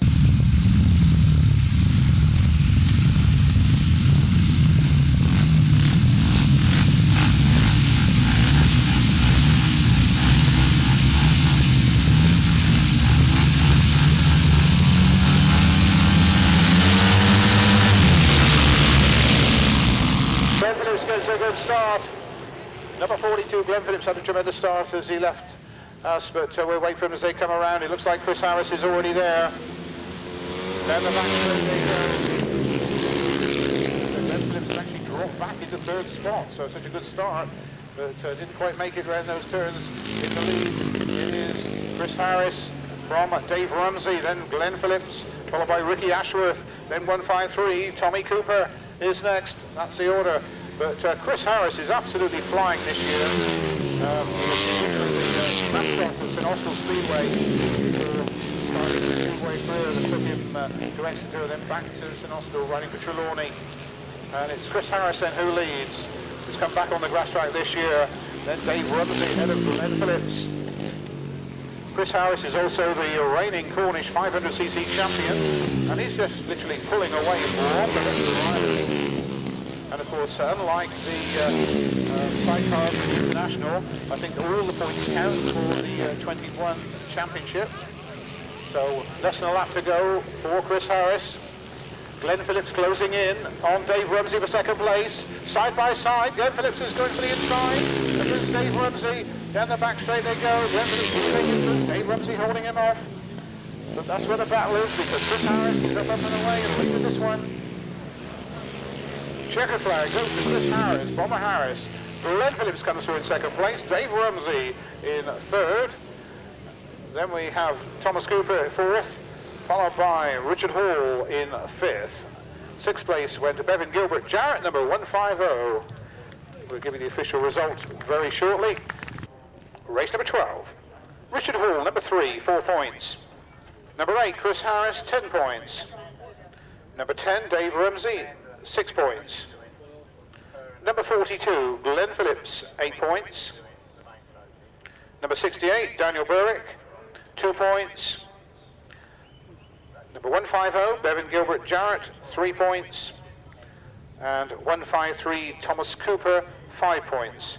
A good start. Number 42, Glenn Phillips, had a tremendous start as he left us, but we'll wait for him as they come around. It looks like Chris Harris is already there. Down the back straight they go. Glenn Phillips actually dropped back into 3rd spot, so such a good start, but didn't quite make it around those turns. In the lead it is Chris Harris from Dave Rumsey, then Glenn Phillips, followed by Ricky Ashworth, then 153, Tommy Cooper is next. That's the order. But Chris Harris is absolutely flying this year. Snapshot from St Austell Speedway, started the Speedway career that took him to Exeter, then back to St Austell, riding for Trelawney. And it's Chris Harris then who leads. He's come back on the Grasstrack this year. Then Dave Rumsey ahead of Glenn Phillips. Chris Harris is also the reigning Cornish 500cc champion, and he's just literally pulling away from the rest of the riders. And of course, unlike the Sidecar International, I think all the points count for the 21 championship. So less than a lap to go for Chris Harris. Glenn Phillips closing in on Dave Rumsey for 2nd place. Side by side, Glenn Phillips is going for the inside. And there's Dave Rumsey. Down the back straight they go. Glenn Phillips is taking through. Dave Rumsey holding him off. But that's where the battle is, because Chris Harris is up and away and leading this one. Checker flag goes to Chris Harris, Bomber Harris. Glenn Phillips comes through in 2nd place. Dave Rumsey in 3rd. Then we have Thomas Cooper in 4th, followed by Richard Hall in 5th. 6th place went to Bevan Gilbert Jarrett, number 150. We'll give you the official results very shortly. Race number 12. Richard Hall, number 3, 4 points. Number 8, Chris Harris, 10 points. Number 10, Dave Rumsey, 6 points. Number 42, Glenn Phillips, 8 points. Number 68, Daniel Berwick, 2 points. Number 150, Bevan Gilbert Jarrett, 3 points. And 153, Thomas Cooper, 5 points.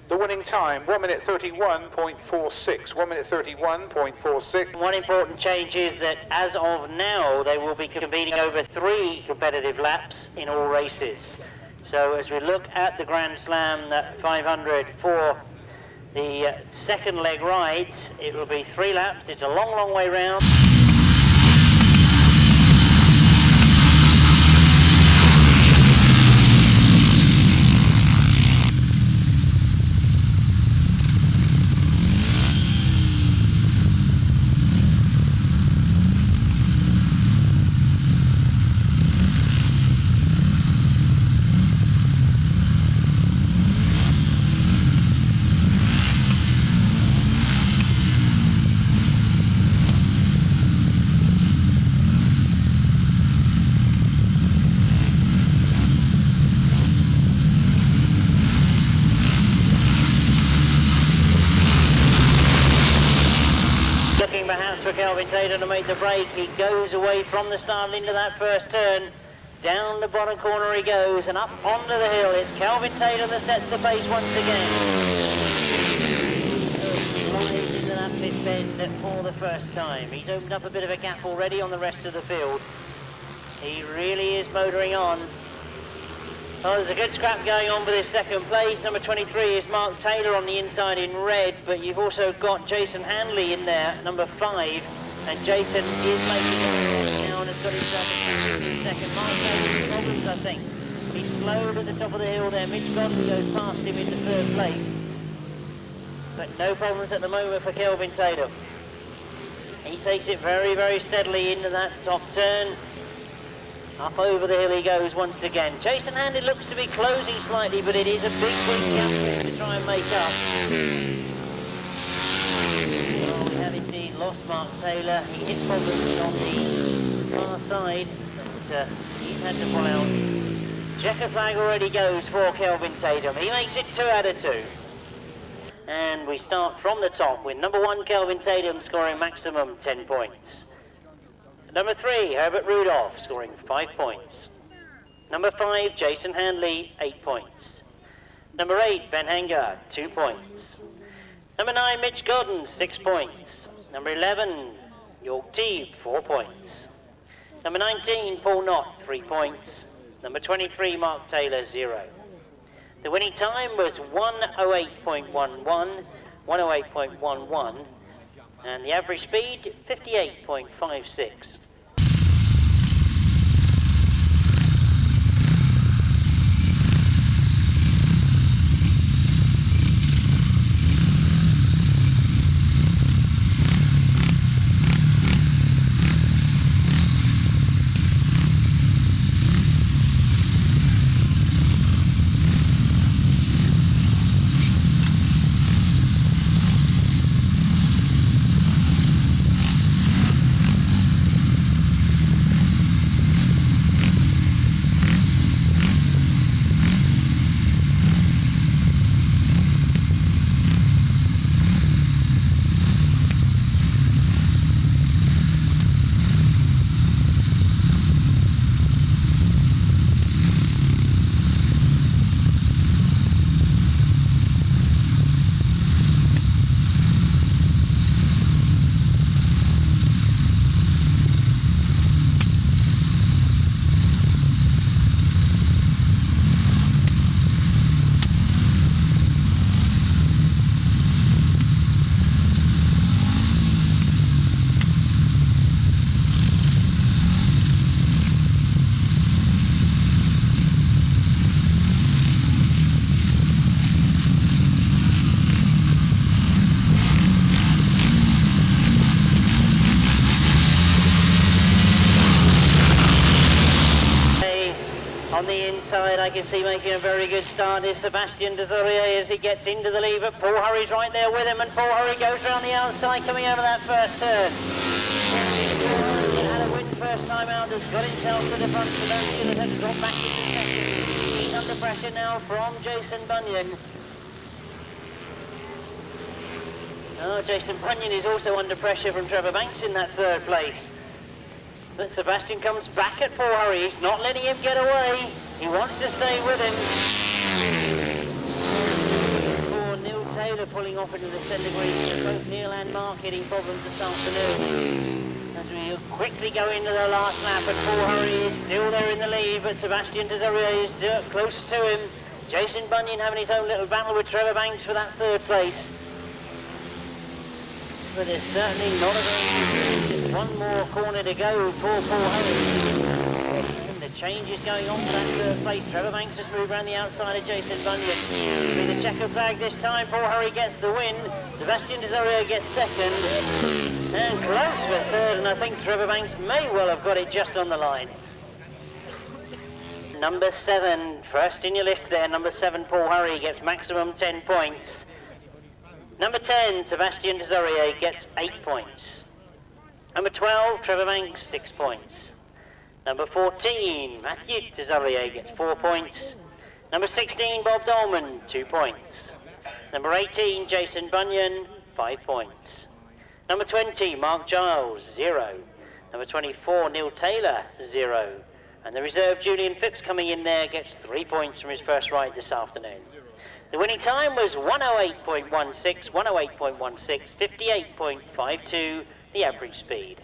The winning time, 1 minute 31.46. 1 minute 31.46. One important change is that as of now, they will be competing over 3 competitive laps in all races. So as we look at the Grand Slam, that 500 for the 2nd leg rides, it will be 3 laps. It's a long, long way round. Perhaps for Kelvin Taylor to make the break. He goes away from the start into that first turn. Down the bottom corner he goes and up onto the hill. It's Kelvin Taylor that sets the pace once again. Flies into that pit bend for the first time. He's opened up a bit of a gap already on the rest of the field. He really is motoring on. Oh, there's a good scrap going on for this second place. Number 23 is Mark Taylor on the inside in red, but you've also got Jason Handley in there, number 5, and Jason is making it now and has got himself in second. Mark Taylor's problems, I think. He's slowed at the top of the hill there. Mitch Godden goes past him into third place. But no problems at the moment for Kelvin Taylor. He takes it very, very steadily into that top turn. Up over the hill he goes once again. Jason Handley looks to be closing slightly, but it is a big gap for him to try and make up. Well, we have indeed lost Mark Taylor. He hit problems on the far side, but he's had to pull out. Checker flag already goes for Kelvin Tatum. He makes it 2 out of 2. And we start from the top with number 1 Kelvin Tatum scoring maximum 10 points. Number 3, Herbert Rudolph, scoring 5 points. Number 5, Jason Handley, 8 points. Number 8, Ben Hanger, 2 points. Number 9, Mitch Godden, 6 points. Number 11, York Teague, 4 points. Number 19, Paul Knott, 3 points. Number 23, Mark Taylor, 0. The winning time was 1:08.11, 1:08.11. And the average speed, 58.56. On the inside, I can see making a very good start is Sebastian Desaurier as he gets into the lead, but Paul Hurry's right there with him, and Paul Hurry goes around the outside coming over that first turn. He had a win first time out, has got himself to the front. Sebastian has had to drop back into second. He's under pressure now from Jason Bunyan. Oh, Jason Bunyan is also under pressure from Trevor Banks in that third place. But Sebastian comes back at Paul Hurry. He's not letting him get away. He wants to stay with him. Poor Neil Taylor pulling off into the centre green. Both Neil and Mark hitting problems this afternoon. As we quickly go into the last lap, and Paul Hurry is still there in the lead, but Sebastian Desaurier is close to him. Jason Bunyan having his own little battle with Trevor Banks for that third place. But it's certainly not a very good. One more corner to go for Paul Hurry. And the change is going on for that third place. Trevor Banks has moved around the outside of Jason Bunyan. With the checker flag this time, Paul Hurry gets the win. Sebastian Desaurier gets second. And close for third, and I think Trevor Banks may well have got it just on the line. Number 7, first in your list there, number 7, Paul Hurry gets maximum 10 points. Number 10, Sebastian Desaurier gets 8 points. Number 12, Trevor Banks, 6 points. Number 14, Matthew Desaurier gets 4 points. Number 16, Bob Dolman, 2 points. Number 18, Jason Bunyan, 5 points. Number 20, Mark Giles, 0. Number 24, Neil Taylor, 0. And the reserve Julian Phipps coming in there gets 3 points from his first ride this afternoon. The winning time was 108.16, 108.16, 58.52, the average speed.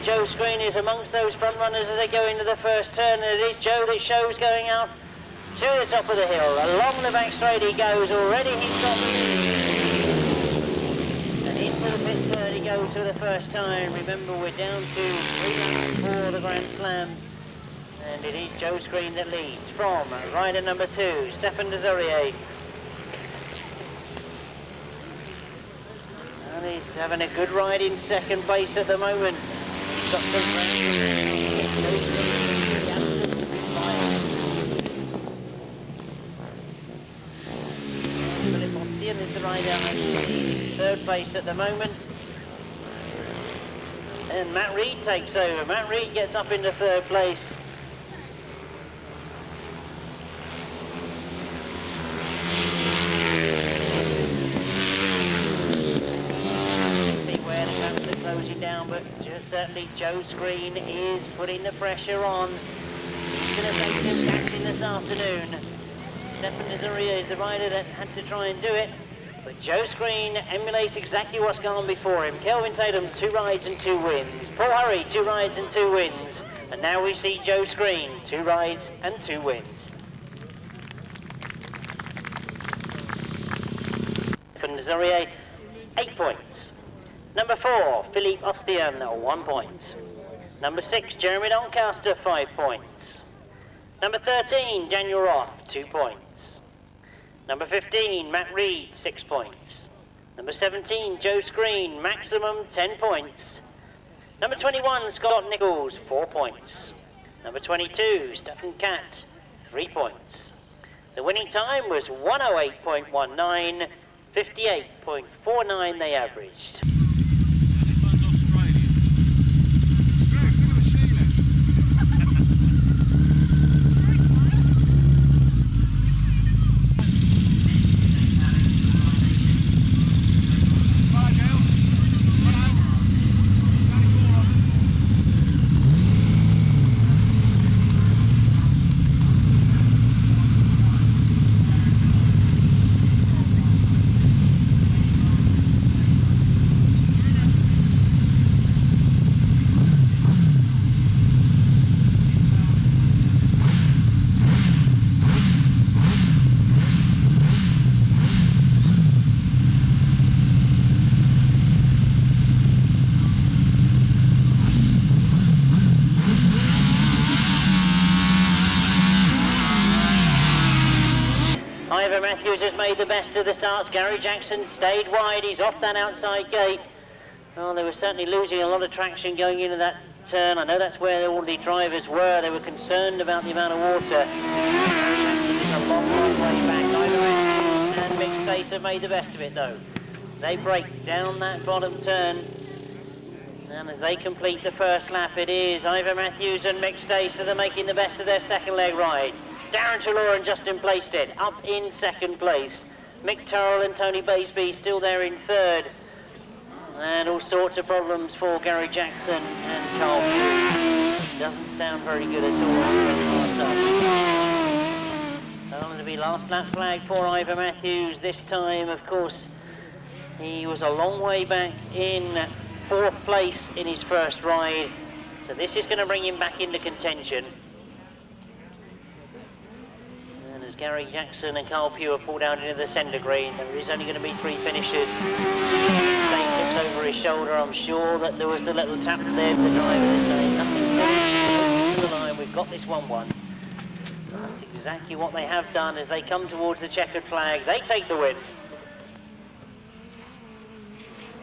Joe Screen is amongst those front runners as they go into the first turn, and it is Joe that shows going out to the top of the hill. Along the back straight he goes, already he's got, and into the pit turn he goes for the first time. Remember, we're down to 3 laps for the Grand Slam, and it is Joe Screen that leads from rider number 2, Stefan Desorier. And he's having a good ride in second place at the moment. He's got some Philip Ostian is the rider in third place at the moment. And Matt Reed takes over. Matt Reed gets up into third place. Closing down, but certainly Joe Screen is putting the pressure on. He's going to make him catching this afternoon. Stefan Desorier is the rider that had to try and do it, but Joe Screen emulates exactly what's gone before him. Kelvin Tatum, 2 rides and 2 wins. Paul Hurry, 2 rides and 2 wins. And now we see Joe Screen, 2 rides and 2 wins. Stefan Desorier, 8 points. Number 4, Philippe Ostian, 1 point. Number 6, Jeremy Doncaster, 5 points. Number 13, Daniel Roth, 2 points. Number 15, Matt Reed, 6 points. Number 17, Joe Screen, maximum 10 points. Number 21, Scott Nichols, 4 points. Number 22, Stephen Catt, 3 points. The winning time was 108.19, 58.49 they averaged. Matthews has made the best of the starts. Gary Jackson stayed wide. He's off that outside gate. Well, they were certainly losing a lot of traction going into that turn. I know that's where all the drivers were. They were concerned about the amount of water. Gary Jackson is a long, long way back. Ivor Matthews and Mick Stace have made the best of it, though. They break down that bottom turn. And as they complete the first lap, it is Ivor Matthews and Mick Stace that are making the best of their second leg ride. Darren Trelaw and Justin Plaisted up in second place. Mick Turrell and Tony Baseby still there in third. And all sorts of problems for Gary Jackson and Carl Hughes. Doesn't sound very good at all. So it'll be last lap flag for Ivor Matthews. This time, of course, he was a long way back in fourth place in his first ride. So this is going to bring him back into contention. as Gary Jackson and Carl Pugh are pulled out into the centre green. There is only going to be 3 finishers. Dave looks over his shoulder. I'm sure that there was the little tap there for the driver to say nothing to the line. We've got this 1-1. That's exactly what they have done as they come towards the checkered flag. They take the win.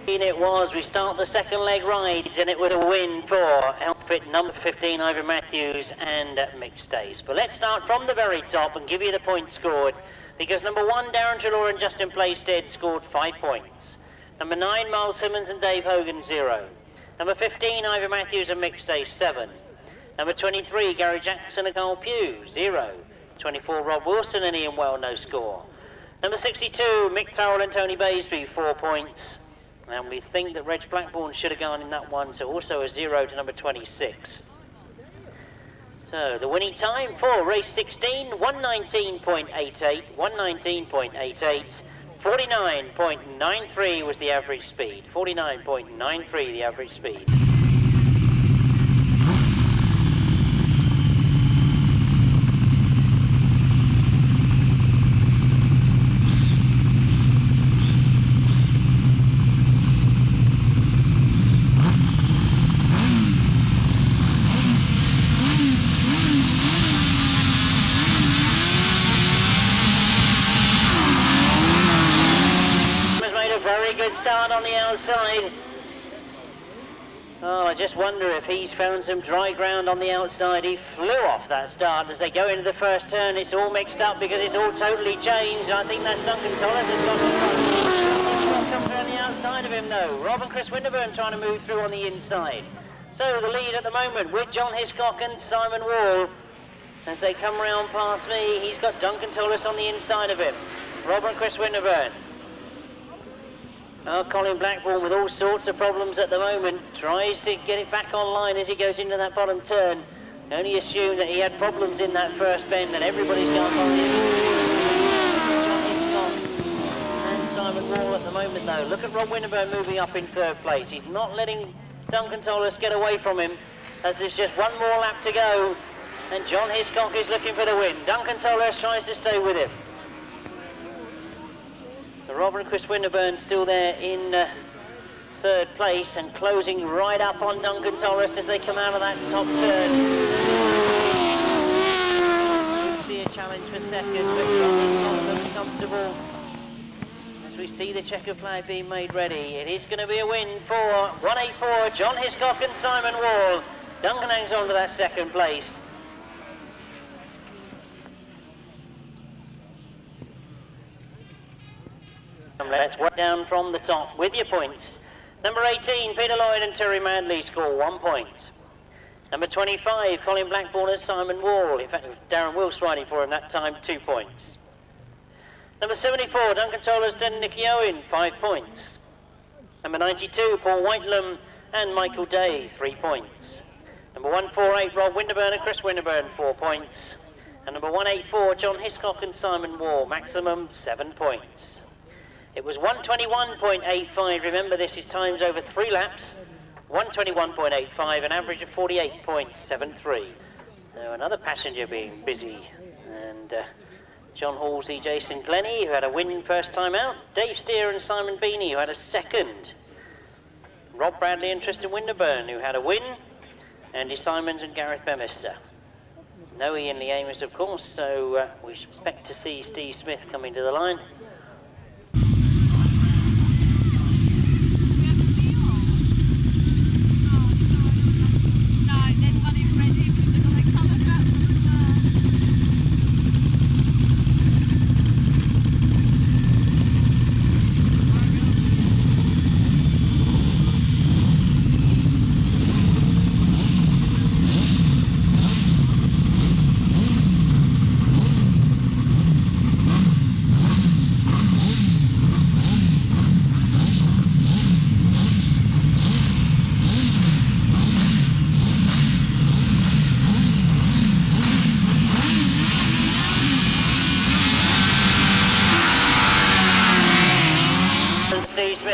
It was, we start the second leg rides and it was a win for outfit number 15 Ivan Matthews and Mick Stace. But let's start from the very top and give you the points scored, because number 1 Darren Trelaw and Justin Playstead scored 5 points. Number 9 Miles Simmons and Dave Hogan 0. Number 15 Ivan Matthews and Mick Stace 7. Number 23 Gary Jackson and Carl Pugh 0. 24 Rob Wilson and Ian Well no score. Number 62 Mick Towell and Tony Baisby 4 points. And we think that Reg Blackburn should have gone in that one, so also a 0 to number 26. So the winning time for race 16, 119.88, 119.88, 49.93 was the average speed, 49.93 the average speed. Good start on the outside. Oh, I just wonder if he's found some dry ground on the outside. He flew off that start as they go into the first turn. It's all mixed up because it's all totally changed. I think that's Duncan Tollis has got to come around the outside of him though. Rob and Chris Winterburn trying to move through on the inside. So the lead at the moment with John Hiscock and Simon Wall. As they come round past me, he's got Duncan Tollis on the inside of him. Rob and Chris Winterburn. Oh, Colin Blackburn with all sorts of problems at the moment, tries to get it back online as he goes into that bottom turn. Only assume that he had problems in that first bend and everybody's gone on in. John Hiscock and Simon Wall at the moment though. Look at Rob Winterburn moving up in 3rd place. He's not letting Duncan Tollis get away from him as there's just one more lap to go and John Hiscock is looking for the win. Duncan Tollis tries to stay with him. Robert and Chris Winterburn still there in 3rd place and closing right up on Duncan Tollis as they come out of that top turn. We see a challenge for 2nd, but John Hiscock looks comfortable as we see the checker flag being made ready. It is going to be a win for 184, John Hiscock and Simon Wall. Duncan hangs on to that 2nd place. Let's work down from the top with your points. Number 18, Peter Lloyd and Terry Manley score 1 point. Number 25, Colin Blackburn and Simon Wall. In fact, Darren Wilkes riding for him that time, 2 points. Number 74, Duncan Tollis and Nicky Owen, 5 points. Number 92, Paul Whitelam and Michael Day, 3 points. Number 148, Rob Winterburn and Chris Winterburn, 4 points. And number 184, John Hiscock and Simon Wall, maximum 7 points. It was 121.85, remember this is times over 3 laps, 121.85, an average of 48.73. So another passenger being busy, and John Halsey, Jason Glennie, who had a win first time out, Dave Steer and Simon Beanie, who had a 2nd, Rob Bradley and Tristan Winterburn, who had a win, Andy Simons and Gareth Bemister. No Ian Lee Amos, of course, so we expect to see Steve Smith coming to the line.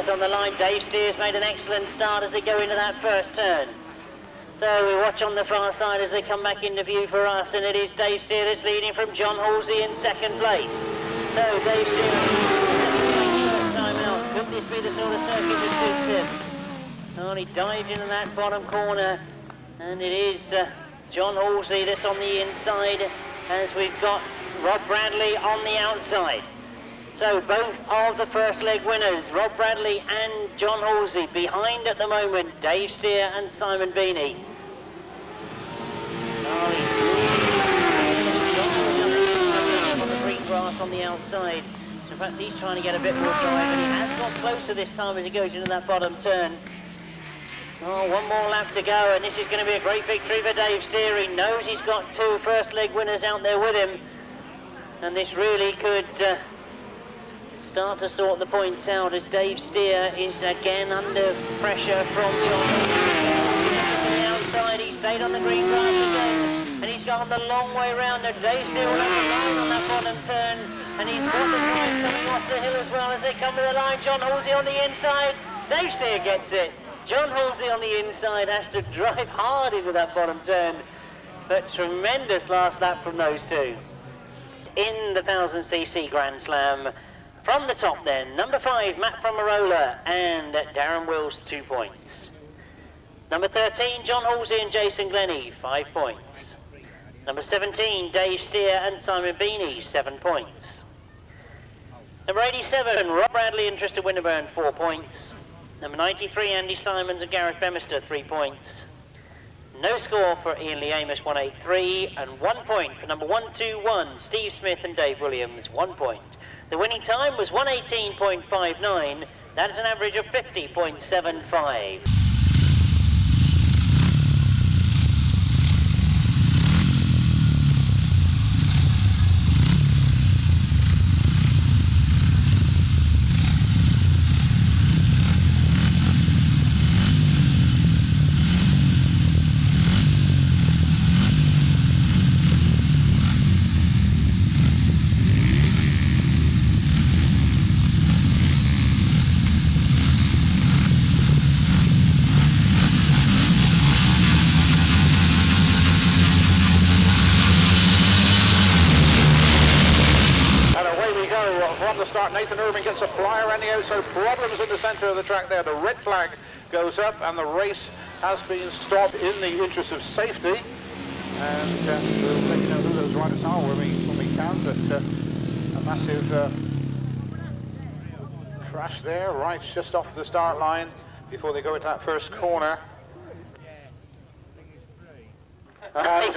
On the line, Dave Steers made an excellent start as they go into that first turn. So we watch on the far side as they come back into view for us, and it is Dave Steer that's leading from John Halsey in second place. So Dave Steer first time out. Could this be the sort of circuit that suits him? Oh, he dived into that bottom corner, and it is John Halsey that's on the inside, as we've got Rob Bradley on the outside. So both of the first leg winners, Rob Bradley and John Halsey, behind at the moment Dave Steer and Simon Beanie. On the green grass on the outside, so perhaps he's trying to get a bit more drive, and he has got closer this time as he goes into that bottom turn. Oh, one more lap to go, and this is going to be a great victory for Dave Steer. He knows he's got two first leg winners out there with him, and this really could start to sort the points out as Dave Steer is again under pressure from the outside. He stayed on the green grass again, and he's gone the long way round. And Dave Steer will have the line on that bottom turn, and he's got the drive coming off the hill as well as they come to the line. John Halsey on the inside. Dave Steer gets it. John Halsey on the inside has to drive hard into that bottom turn, but tremendous last lap from those two. In the 1000cc Grand Slam, from the top then, number 5, Matt from Marola, and Darren Wills, 2 points. Number 13, John Halsey and Jason Glennie, 5 points. Number 17, Dave Steer and Simon Beanie, 7 points. Number 87, Rob Bradley and Tristan Winterburn, 4 points. Number 93, Andy Simons and Gareth Bemister, 3 points. No score for Ian Lee Amos, 183, and 1 point for number 121, Steve Smith and Dave Williams, 1 point. The winning time was 118.59. That is an average of 50.75. Nathan Irving gets a flyer around the outside, problems in the centre of the track there. The red flag goes up and the race has been stopped in the interest of safety. And we'll let you know who those riders are when we can, but a massive crash there, right just off the start line before they go into that first corner. And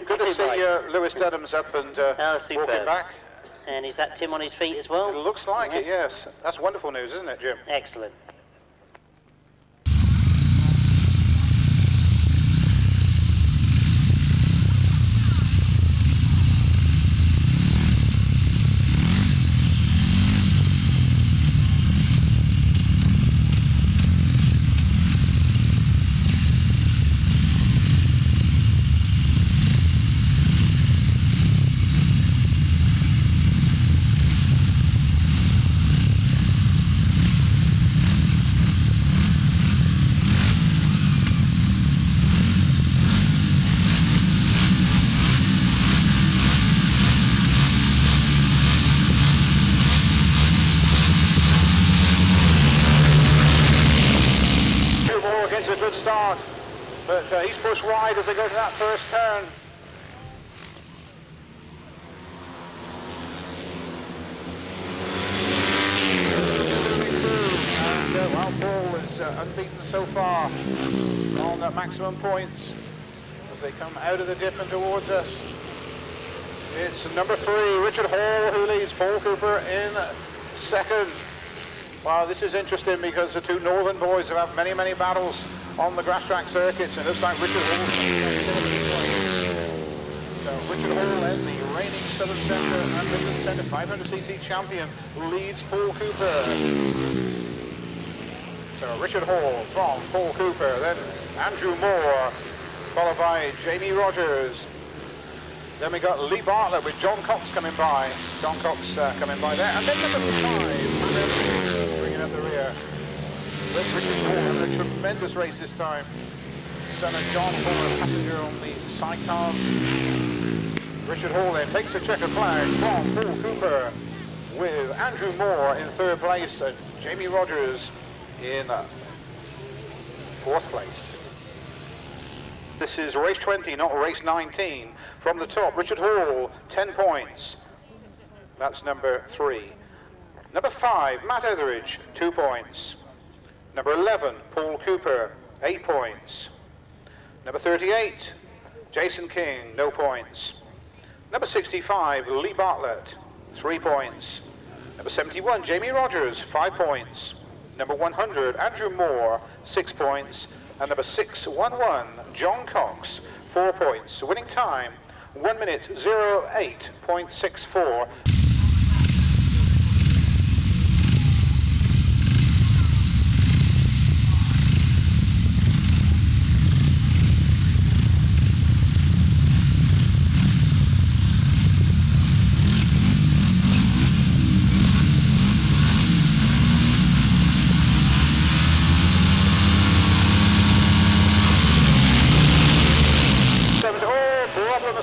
good to see Lewis Dedham's up and walking back. And is that Tim on his feet as well? It looks like it, yes. That's wonderful news, isn't it, Jim? Excellent. But he's pushed wide as they go to that first turn. And well, Paul is unbeaten so far on the maximum points as they come out of the dip and towards us. It's number 3, Richard Hall, who leads. Paul Cooper in second. Wow, this is interesting because the two northern boys have had many, many battles on the Grasstrack circuits, and it looks like Richard Hall. So Richard Hall, then the reigning Southern Centre and Midland Centre 500cc champion, leads Paul Cooper. So Richard Hall from Paul Cooper, then Andrew Moore, followed by Jamie Rogers. Then we got Lee Bartlett with John Cox coming by. John Cox coming by there, and then number 5, bringing up the rear. Richard Hall having a tremendous race this time. Phillips and a John Fuller passenger on the sidecar. Richard Hall then takes a checkered flag from Paul Cooper, with Andrew Moore in third place and Jamie Rogers in fourth place. This is race 20, not race 19. From the top, Richard Hall, 10 points. That's number 3. Number 5, Matt Etheridge, 2 points. Number 11, Paul Cooper, 8 points. Number 38, Jason King, no points. Number 65, Lee Bartlett, 3 points. Number 71, Jamie Rogers, 5 points. Number 100, Andrew Moore, 6 points. And number 611, John Cox, 4 points. Winning time, 1 minute 08.64.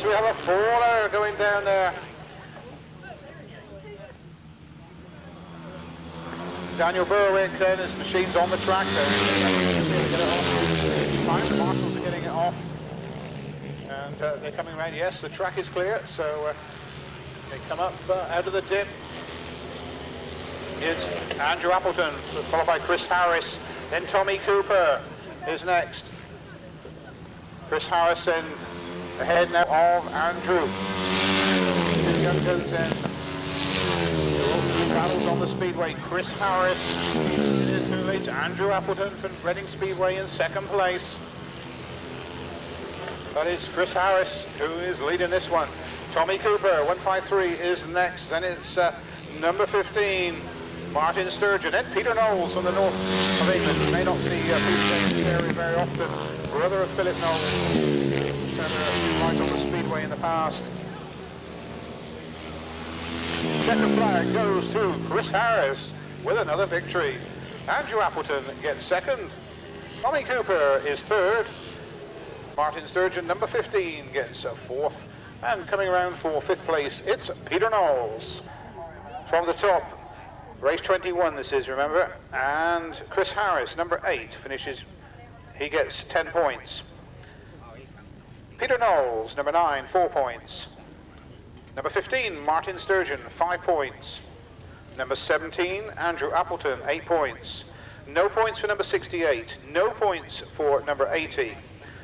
We have a faller going down there. Daniel Barwick then, his machine's on the track there. The marshals are getting it off. And they're coming around. Yes, the track is clear, so they come up out of the dip. It's Andrew Appleton, followed by Chris Harris. Then Tommy Cooper is next. Chris Harris then ahead now of Andrew. Young goes in. Battles on the speedway. Chris Harris is who leads. Andrew Appleton from Reading Speedway in second place. But it's Chris Harris who is leading this one. Tommy Cooper, 153 is next. Then it's number 15, Martin Sturgeon. And Peter Knowles from the north of England. You may not see Peter in the area very often. Brother of Philip Knowles. Right on the speedway in the past. Second flag goes to Chris Harris with another victory. Andrew Appleton gets second. Tommy Cooper is third. Martin Sturgeon, number 15, gets fourth. And coming around for fifth place, it's Peter Knowles. From the top, race 21 this is, remember. And Chris Harris, number 8, finishes, he gets 10 points. Peter Knowles, number 9, 4 points. Number 15, Martin Sturgeon, 5 points. Number 17, Andrew Appleton, 8 points. No points for number 68. No points for number 80.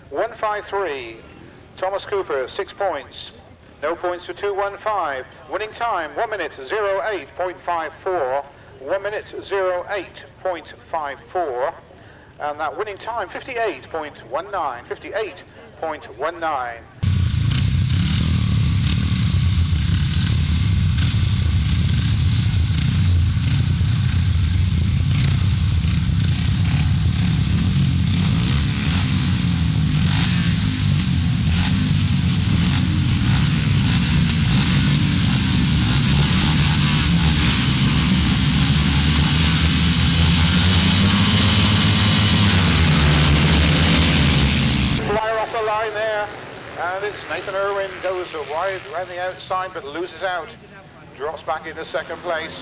153, Thomas Cooper, 6 points. No points for 215. Winning time, 1 minute 08.54. 1 minute 08.54. And that winning time, 58.19. 58.19. And it's Nathan Irwin, goes wide around the outside but loses out, drops back into second place.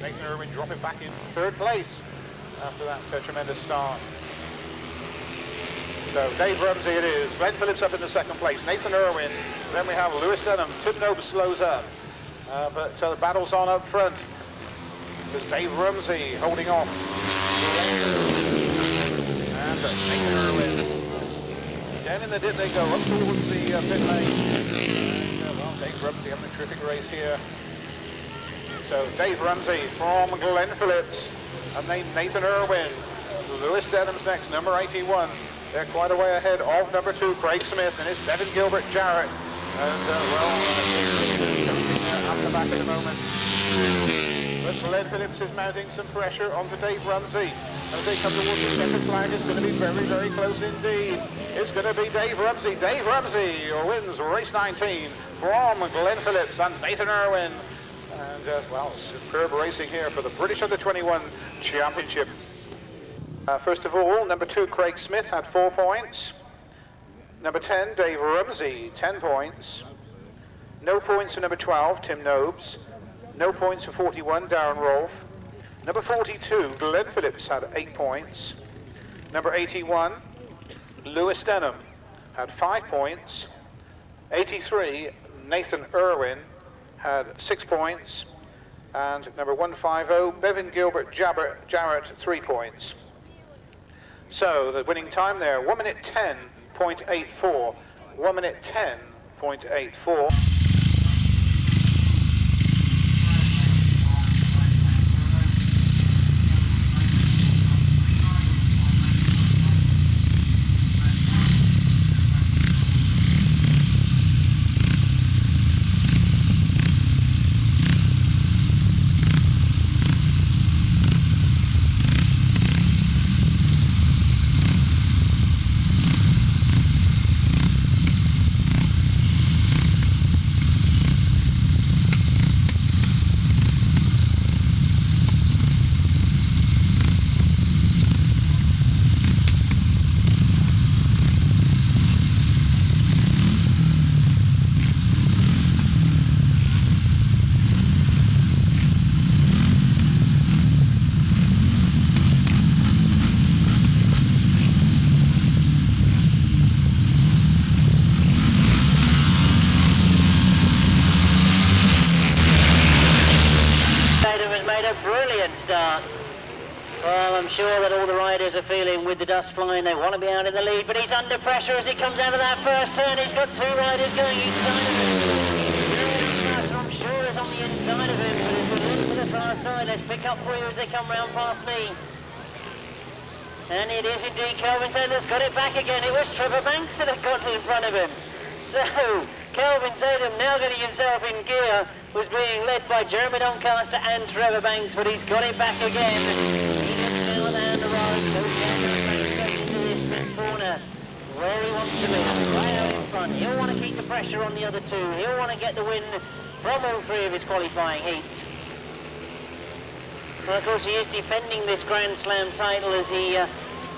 Nathan Irwin dropping back in third place after that tremendous start. So Dave Rumsey it is, Glenn Phillips up in the second place, Nathan Irwin, then we have Lewis Denham, Tim Noble slows up, but the battle's on up front. There's Dave Rumsey holding off. And Nathan Irwin. Down in the dip they go, up towards the pit lane. And, well, Dave Rumsey having a terrific race here. So Dave Rumsey from Glenn Phillips. And then Nathan Irwin. Lewis Denham's next, number 81. They're quite a way ahead of number 2, Craig Smith. And it's Devin Gilbert Jarrett. And, up the back at the moment. But Glenn Phillips is mounting some pressure onto Dave Rumsey. As they come towards the second flag, it's going to be very, very close indeed. It's going to be Dave Rumsey. Dave Rumsey wins race 19 from Glenn Phillips and Nathan Irwin. And, well, superb racing here for the British Under-21 Championship. First of all, number 2, Craig Smith had 4 points. Number 10, Dave Rumsey, 10 points. No points for number 12, Tim Nobes. No points for 41, Darren Rolfe. Number 42, Glenn Phillips had 8 points. Number 81, Lewis Denham had 5 points. 83, Nathan Irwin had 6 points. And number 150, Bevan Gilbert Jarrett, 3 points. So the winning time there, 1 minute 10.84. 1 minute 10.84. Well, I'm sure that all the riders are feeling with the dust flying, they want to be out in the lead, but he's under pressure as he comes out of that first turn. He's got 2 riders going each side of him. I'm sure is on the inside of him, but as we look to the far side, let's pick up for you as they come round past me. And it is indeed Kelvin Taylor's got it back again. It was Trevor Banks that had got in front of him. So, Kelvin Taylor now getting himself in gear, was being led by Jeremy Doncaster and Trevor Banks, but he's got it back again. He looks down down the road, goes down into this fifth corner, where he wants to be, right out in front. He'll want to keep the pressure on the other 2. He'll want to get the win from all 3 of his qualifying heats. Well, of course, he is defending this Grand Slam title as he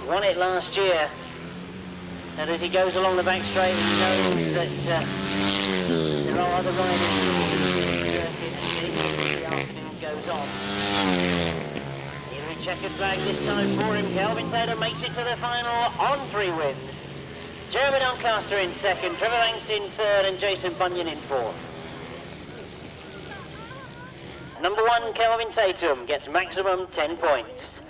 won it last year. And as he goes along the back straight, he knows that there are other riders as the afternoon goes on. Here in checkered flag this time for him. Kelvin Taylor makes it to the final on 3 wins. Jeremy Doncaster in 2nd, Trevor Banks in 3rd, and Jason Bunyan in 4th. Number 1, Kelvin Tatum, gets maximum 10 points.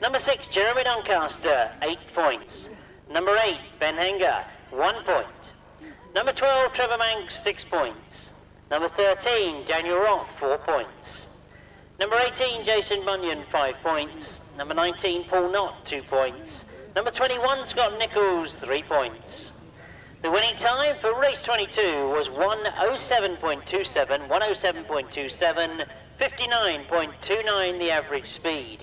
Number 6, Jeremy Doncaster, 8 points. Number 8, Ben Henger, 1 point. Number 12, Trevor Banks, 6 points. Number 13, Daniel Roth, 4 points. Number 18, Jason Bunyan, 5 points. Number 19, Paul Knott, 2 points. Number 21, Scott Nichols, 3 points. The winning time for race 22 was 1:07.27, 1:07.27, 59.29 the average speed.